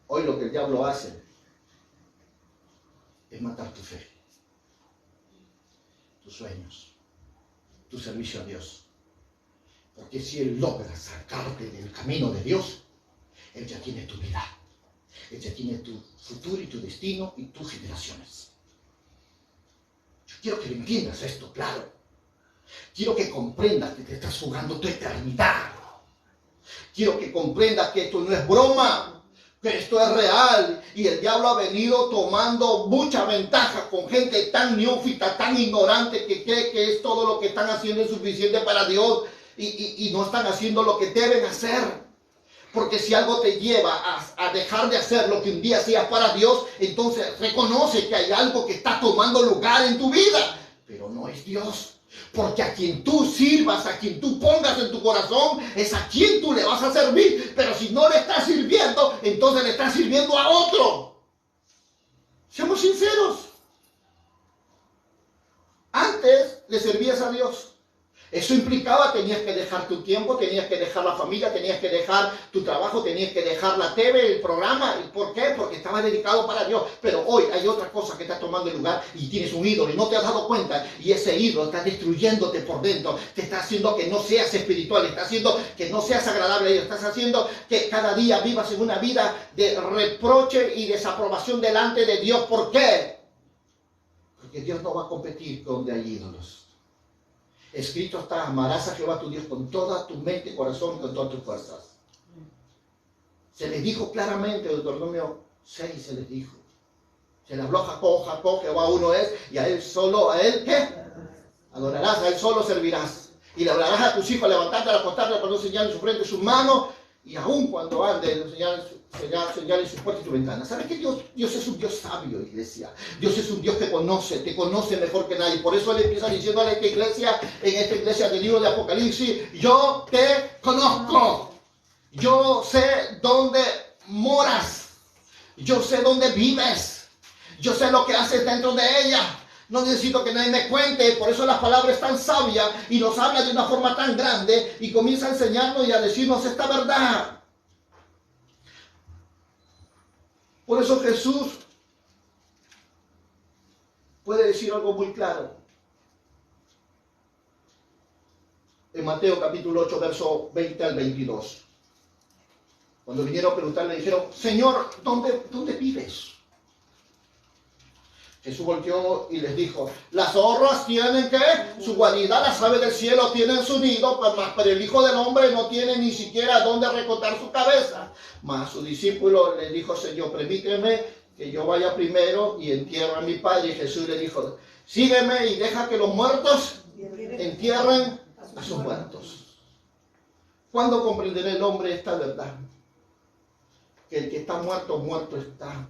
Hoy lo que el diablo hace es matar tu fe, tus sueños, tu servicio a Dios. Porque si Él logra sacarte del camino de Dios, Él ya tiene tu vida. Él ya tiene tu futuro y tu destino y tus generaciones. Yo quiero que lo entiendas esto, claro. Quiero que comprendas que te estás jugando tu eternidad. Quiero que comprendas que esto no es broma, que esto es real. Y el diablo ha venido tomando mucha ventaja con gente tan neófita, tan ignorante, que cree que es todo lo que están haciendo es suficiente para Dios. Y no están haciendo lo que deben hacer. Porque si algo te lleva a dejar de hacer lo que un día hacías para Dios, entonces reconoce que hay algo que está tomando lugar en tu vida. Pero no es Dios. Porque a quien tú sirvas, a quien tú pongas en tu corazón, es a quien tú le vas a servir. Pero si no le estás sirviendo, entonces le estás sirviendo a otro. Seamos sinceros. Antes le servías a Dios. Eso implicaba, tenías que dejar tu tiempo, tenías que dejar la familia, tenías que dejar tu trabajo, tenías que dejar la TV, el programa. ¿Por qué? Porque estabas dedicado para Dios. Pero hoy hay otra cosa que está tomando el lugar y tienes un ídolo y no te has dado cuenta. Y ese ídolo está destruyéndote por dentro. Te está haciendo que no seas espiritual, está haciendo que no seas agradable a Dios. Estás haciendo que cada día vivas en una vida de reproche y desaprobación delante de Dios. ¿Por qué? Porque Dios no va a competir con donde hay ídolos. Escrito está, amarás a Jehová tu Dios con toda tu mente, corazón y con todas tus fuerzas. Se les dijo claramente, Deuteronomio 6 se les dijo. Se le habló a Jacob, Jehová uno es, y a él solo, a él, ¿qué? Adorarás, a él solo servirás. Y le hablarás a tus hijos, levantarte, acostarte, para no señalar en su frente, sus manos, y aún cuando ande, señalen sus puertas y sus ventanas. ¿Sabes qué? Dios es un Dios sabio, iglesia. Dios es un Dios que te conoce mejor que nadie. Por eso Él empieza diciendo a esta iglesia, en esta iglesia del libro de Apocalipsis, yo te conozco. Yo sé dónde moras. Yo sé dónde vives. Yo sé lo que haces dentro de ella. No necesito que nadie me cuente. Por eso las palabras es tan sabia y nos habla de una forma tan grande y comienza a enseñarnos y a decirnos esta verdad. Por eso Jesús puede decir algo muy claro. En Mateo capítulo 8, verso 20 al 22. Cuando vinieron a preguntarle, le dijeron, Señor, ¿dónde vives? Jesús volteó y les dijo, las zorras tienen ¿qué? Su guarida, las aves del cielo tienen su nido, pero el Hijo del Hombre no tiene ni siquiera dónde recostar su cabeza. Mas su discípulo le dijo, Señor, permíteme que yo vaya primero y entierre a mi Padre. Y Jesús le dijo, sígueme y deja que los muertos entierren a sus muertos. ¿Cuándo comprenderá el hombre esta verdad? Que el que está muerto, muerto está.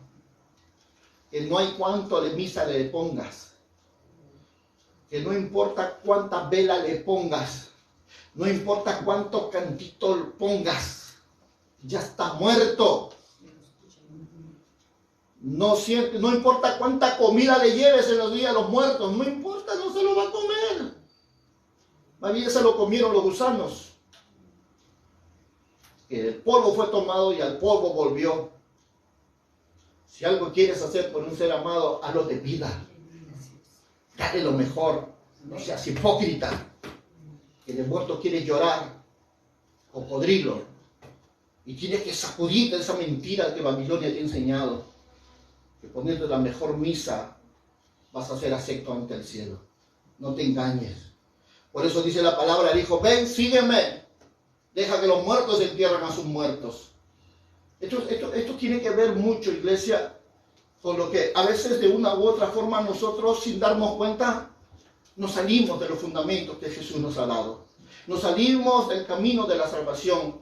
Que no hay cuánto de misa le pongas, que no importa cuántas velas le pongas, no importa cuántos cantitos pongas, ya está muerto. No importa cuánta comida le lleves en los días de los muertos, no importa, no se lo va a comer. Más bien se lo comieron los gusanos. Que el polvo fue tomado y al polvo volvió. Si algo quieres hacer por un ser amado, hazlo de vida. Dale lo mejor. No seas hipócrita. Que de muerto quieres llorar. Cocodrilo. Y tienes que sacudirte esa mentira que Babilonia te ha enseñado. Que poniendo la mejor misa vas a ser acepto ante el cielo. No te engañes. Por eso dice la palabra, dijo, ven, sígueme. Deja que los muertos entierren a sus muertos. Esto tiene que ver mucho, iglesia, con lo que a veces de una u otra forma nosotros, sin darnos cuenta, nos salimos de los fundamentos que Jesús nos ha dado. Nos salimos del camino de la salvación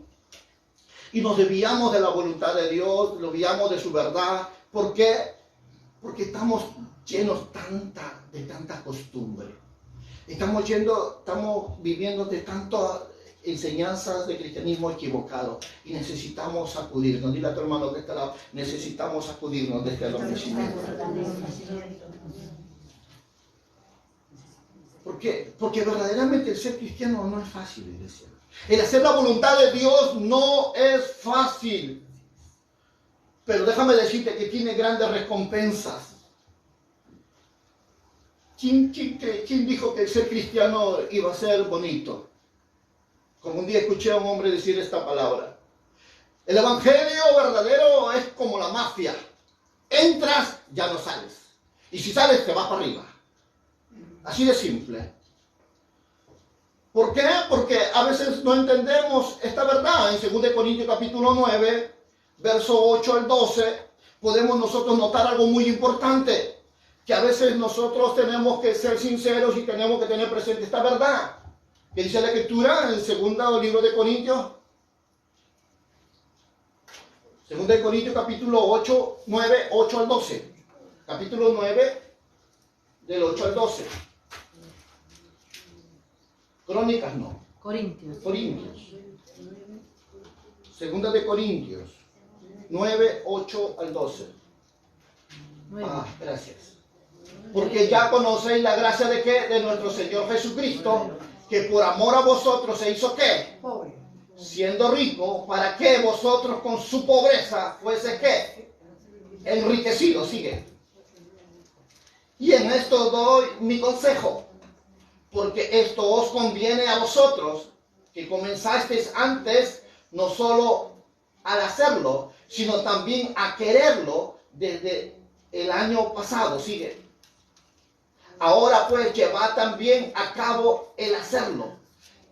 y nos desviamos de la voluntad de Dios, nos desviamos de su verdad. ¿Por qué? Porque estamos llenos de tanta costumbre. Estamos viviendo de tantas enseñanzas de cristianismo equivocado y necesitamos sacudirnos. Dile a tu hermano que está al lado, necesitamos sacudirnos de este adormecimiento. Porque verdaderamente el ser cristiano no es fácil, iglesia. El hacer la voluntad de Dios no es fácil. Pero déjame decirte que tiene grandes recompensas. ¿Quién dijo que el ser cristiano iba a ser bonito? Como un día escuché a un hombre decir esta palabra. El evangelio verdadero es como la mafia. Entras, ya no sales. Y si sales, te vas para arriba. Así de simple. ¿Por qué? Porque a veces no entendemos esta verdad. En 2 Corintios capítulo 9, verso 8 al 12, podemos nosotros notar algo muy importante. Que a veces nosotros tenemos que ser sinceros y tenemos que tener presente esta verdad. ¿Qué dice la Escritura en el segundo libro de Corintios? 2 Corintios capítulo 9, 8 al 12. Capítulo 9, del 8 al 12. Crónicas no. Corintios. 2 de Corintios 9, 8 al 12. Gracias. Porque ya conocéis la gracia de ¿qué? De nuestro Señor Jesucristo, que por amor a vosotros se hizo ¿qué? Pobre. Siendo rico, para que vosotros con su pobreza fuese ¿qué? Enriquecidos, sigue. Y en esto doy mi consejo, porque esto os conviene a vosotros, que comenzasteis antes, no solo al hacerlo, sino también a quererlo desde el año pasado, sigue. Ahora pues llevad también a cabo el hacerlo,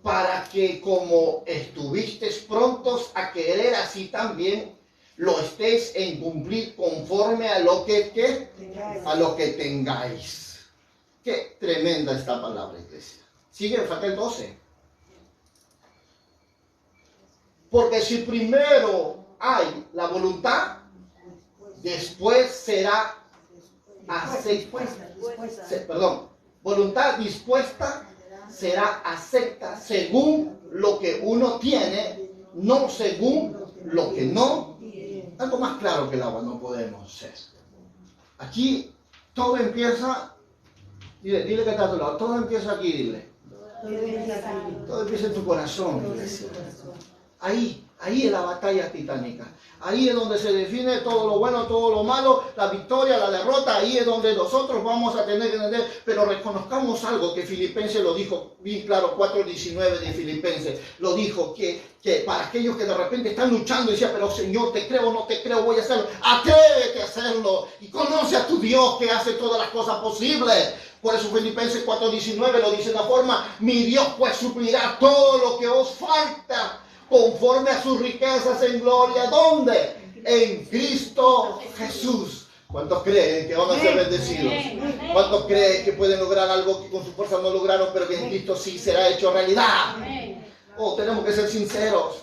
para que como estuvisteis prontos a querer, así también lo estéis en cumplir conforme a lo que tengáis. Qué tremenda esta palabra, iglesia. Sigue, falta el 12. Porque si primero hay la voluntad, después será voluntad dispuesta será acepta según lo que uno tiene, no según lo que no. Algo más claro que el agua no podemos ser. Aquí todo empieza, dile que está a tu lado, todo empieza aquí, dile. Todo empieza en tu corazón, iglesia. Ahí es la batalla titánica. Ahí es donde se define todo lo bueno, todo lo malo, la victoria, la derrota. Ahí es donde nosotros vamos a tener que entender. Pero reconozcamos algo que Filipenses lo dijo bien claro, 4:19 de Filipenses. Lo dijo que para aquellos que de repente están luchando y decían, pero Señor, te creo o no te creo, voy a hacerlo. Atrévete a hacerlo y conoce a tu Dios que hace todas las cosas posibles. Por eso Filipenses 4:19 lo dice de la forma, mi Dios pues suplirá todo lo que os falta conforme a sus riquezas en gloria. ¿Dónde? En Cristo Jesús. ¿Cuántos creen que van a ser bendecidos? ¿Cuántos creen que pueden lograr algo que con su fuerza no lograron, pero que en Cristo sí será hecho realidad? Oh, tenemos que ser sinceros.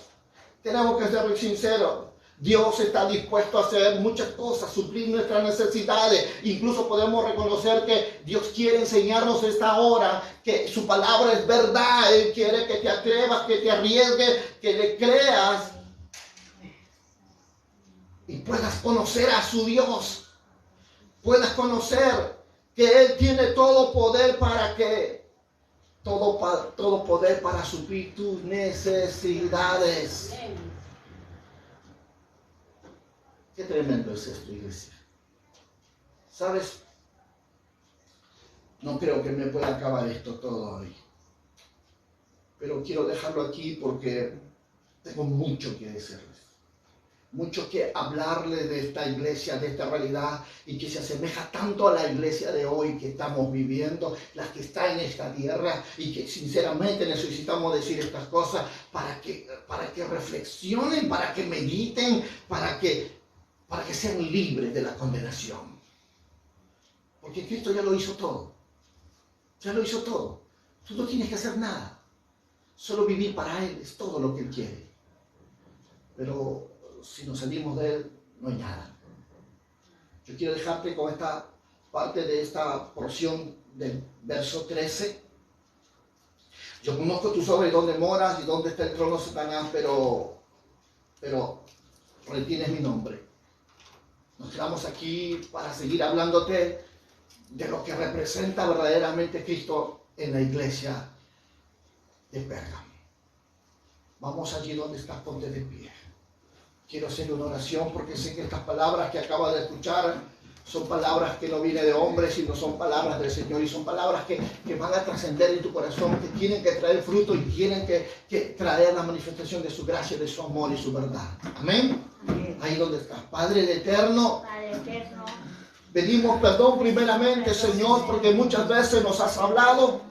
Tenemos que ser sinceros. Dios está dispuesto a hacer muchas cosas, suplir nuestras necesidades. Incluso podemos reconocer que Dios quiere enseñarnos esta hora que su palabra es verdad. Él quiere que te atrevas, que te arriesgues, que le creas y puedas conocer a su Dios. Puedas conocer que Él tiene todo poder para que todo poder para suplir tus necesidades. Qué tremendo es esto, iglesia. ¿Sabes? No creo que me pueda acabar esto todo hoy. Pero quiero dejarlo aquí porque tengo mucho que decirles. Mucho que hablarles de esta iglesia, de esta realidad, y que se asemeja tanto a la iglesia de hoy que estamos viviendo, la que está en esta tierra, y que sinceramente necesitamos decir estas cosas para que reflexionen, para que mediten, para que sean libres de la condenación. Porque Cristo ya lo hizo todo. Ya lo hizo todo. Tú no tienes que hacer nada. Solo vivir para Él es todo lo que Él quiere. Pero si nos salimos de Él, no hay nada. Yo quiero dejarte con esta parte de esta porción del verso 13. Yo conozco tus obras y dónde moras y dónde está el trono de Satanás, pero retienes mi nombre. Nos quedamos aquí para seguir hablándote de lo que representa verdaderamente Cristo en la iglesia de Pérgamo. Vamos allí donde estás, ponte de pie. Quiero hacer una oración porque sé que estas palabras que acabas de escuchar son palabras que no vienen de hombres, sino son palabras del Señor, y son palabras que van a trascender en tu corazón, que tienen que traer fruto y tienen que traer la manifestación de su gracia, de su amor y su verdad. Amén. Ahí donde estás, Padre eterno, pedimos perdón primeramente, Señor, porque muchas veces nos has hablado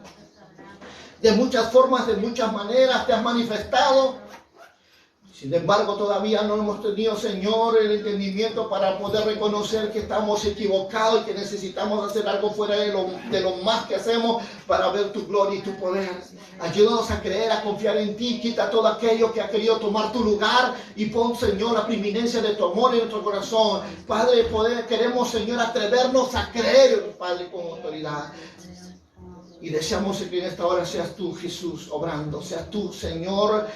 de muchas formas, de muchas maneras, te has manifestado. Sin embargo, todavía no hemos tenido, Señor, el entendimiento para poder reconocer que estamos equivocados y que necesitamos hacer algo fuera de lo más que hacemos para ver tu gloria y tu poder. Ayúdanos a creer, a confiar en ti. Quita todo aquello que ha querido tomar tu lugar y pon, Señor, la preeminencia de tu amor en nuestro corazón. Padre, queremos, Señor, atrevernos a creer, Padre, con autoridad. Y deseamos que en esta hora seas tú, Jesús, obrando. Seas tú, Señor,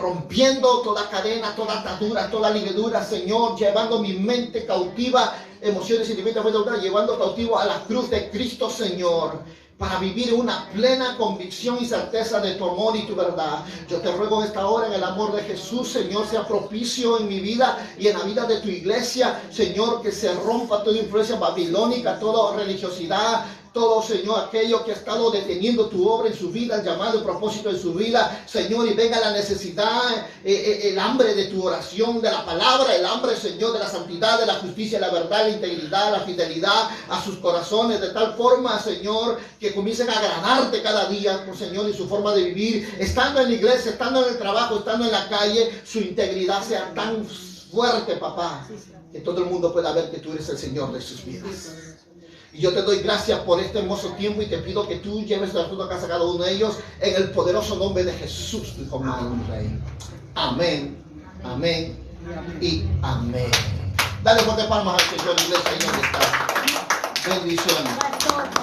rompiendo toda cadena, toda atadura, toda ligadura, Señor, llevando mi mente cautiva, emociones, sentimientos, llevando cautivo a la cruz de Cristo, Señor, para vivir una plena convicción y certeza de tu amor y tu verdad. Yo te ruego en esta hora, en el amor de Jesús, Señor, sea propicio en mi vida y en la vida de tu iglesia, Señor, que se rompa toda influencia babilónica, toda religiosidad, todo, Señor, aquello que ha estado deteniendo tu obra en su vida, el llamado, el propósito de su vida, Señor, y venga la necesidad, el hambre de tu oración, de la palabra, el hambre, Señor, de la santidad, de la justicia, la verdad, la integridad, la fidelidad a sus corazones, de tal forma, Señor, que comiencen a agradarte cada día, por Señor, y su forma de vivir, estando en la iglesia, estando en el trabajo, estando en la calle, su integridad sea tan fuerte, papá, que todo el mundo pueda ver que tú eres el Señor de sus vidas. Y yo te doy gracias por este hermoso tiempo y te pido que tú lleves la fruta a casa a cada uno de ellos en el poderoso nombre de Jesús, tu Hijo amado y Rey. Amén, amén y amén. Dale fuerte palmas al Señor, iglesia, ahí donde está. Bendiciones. Pastor.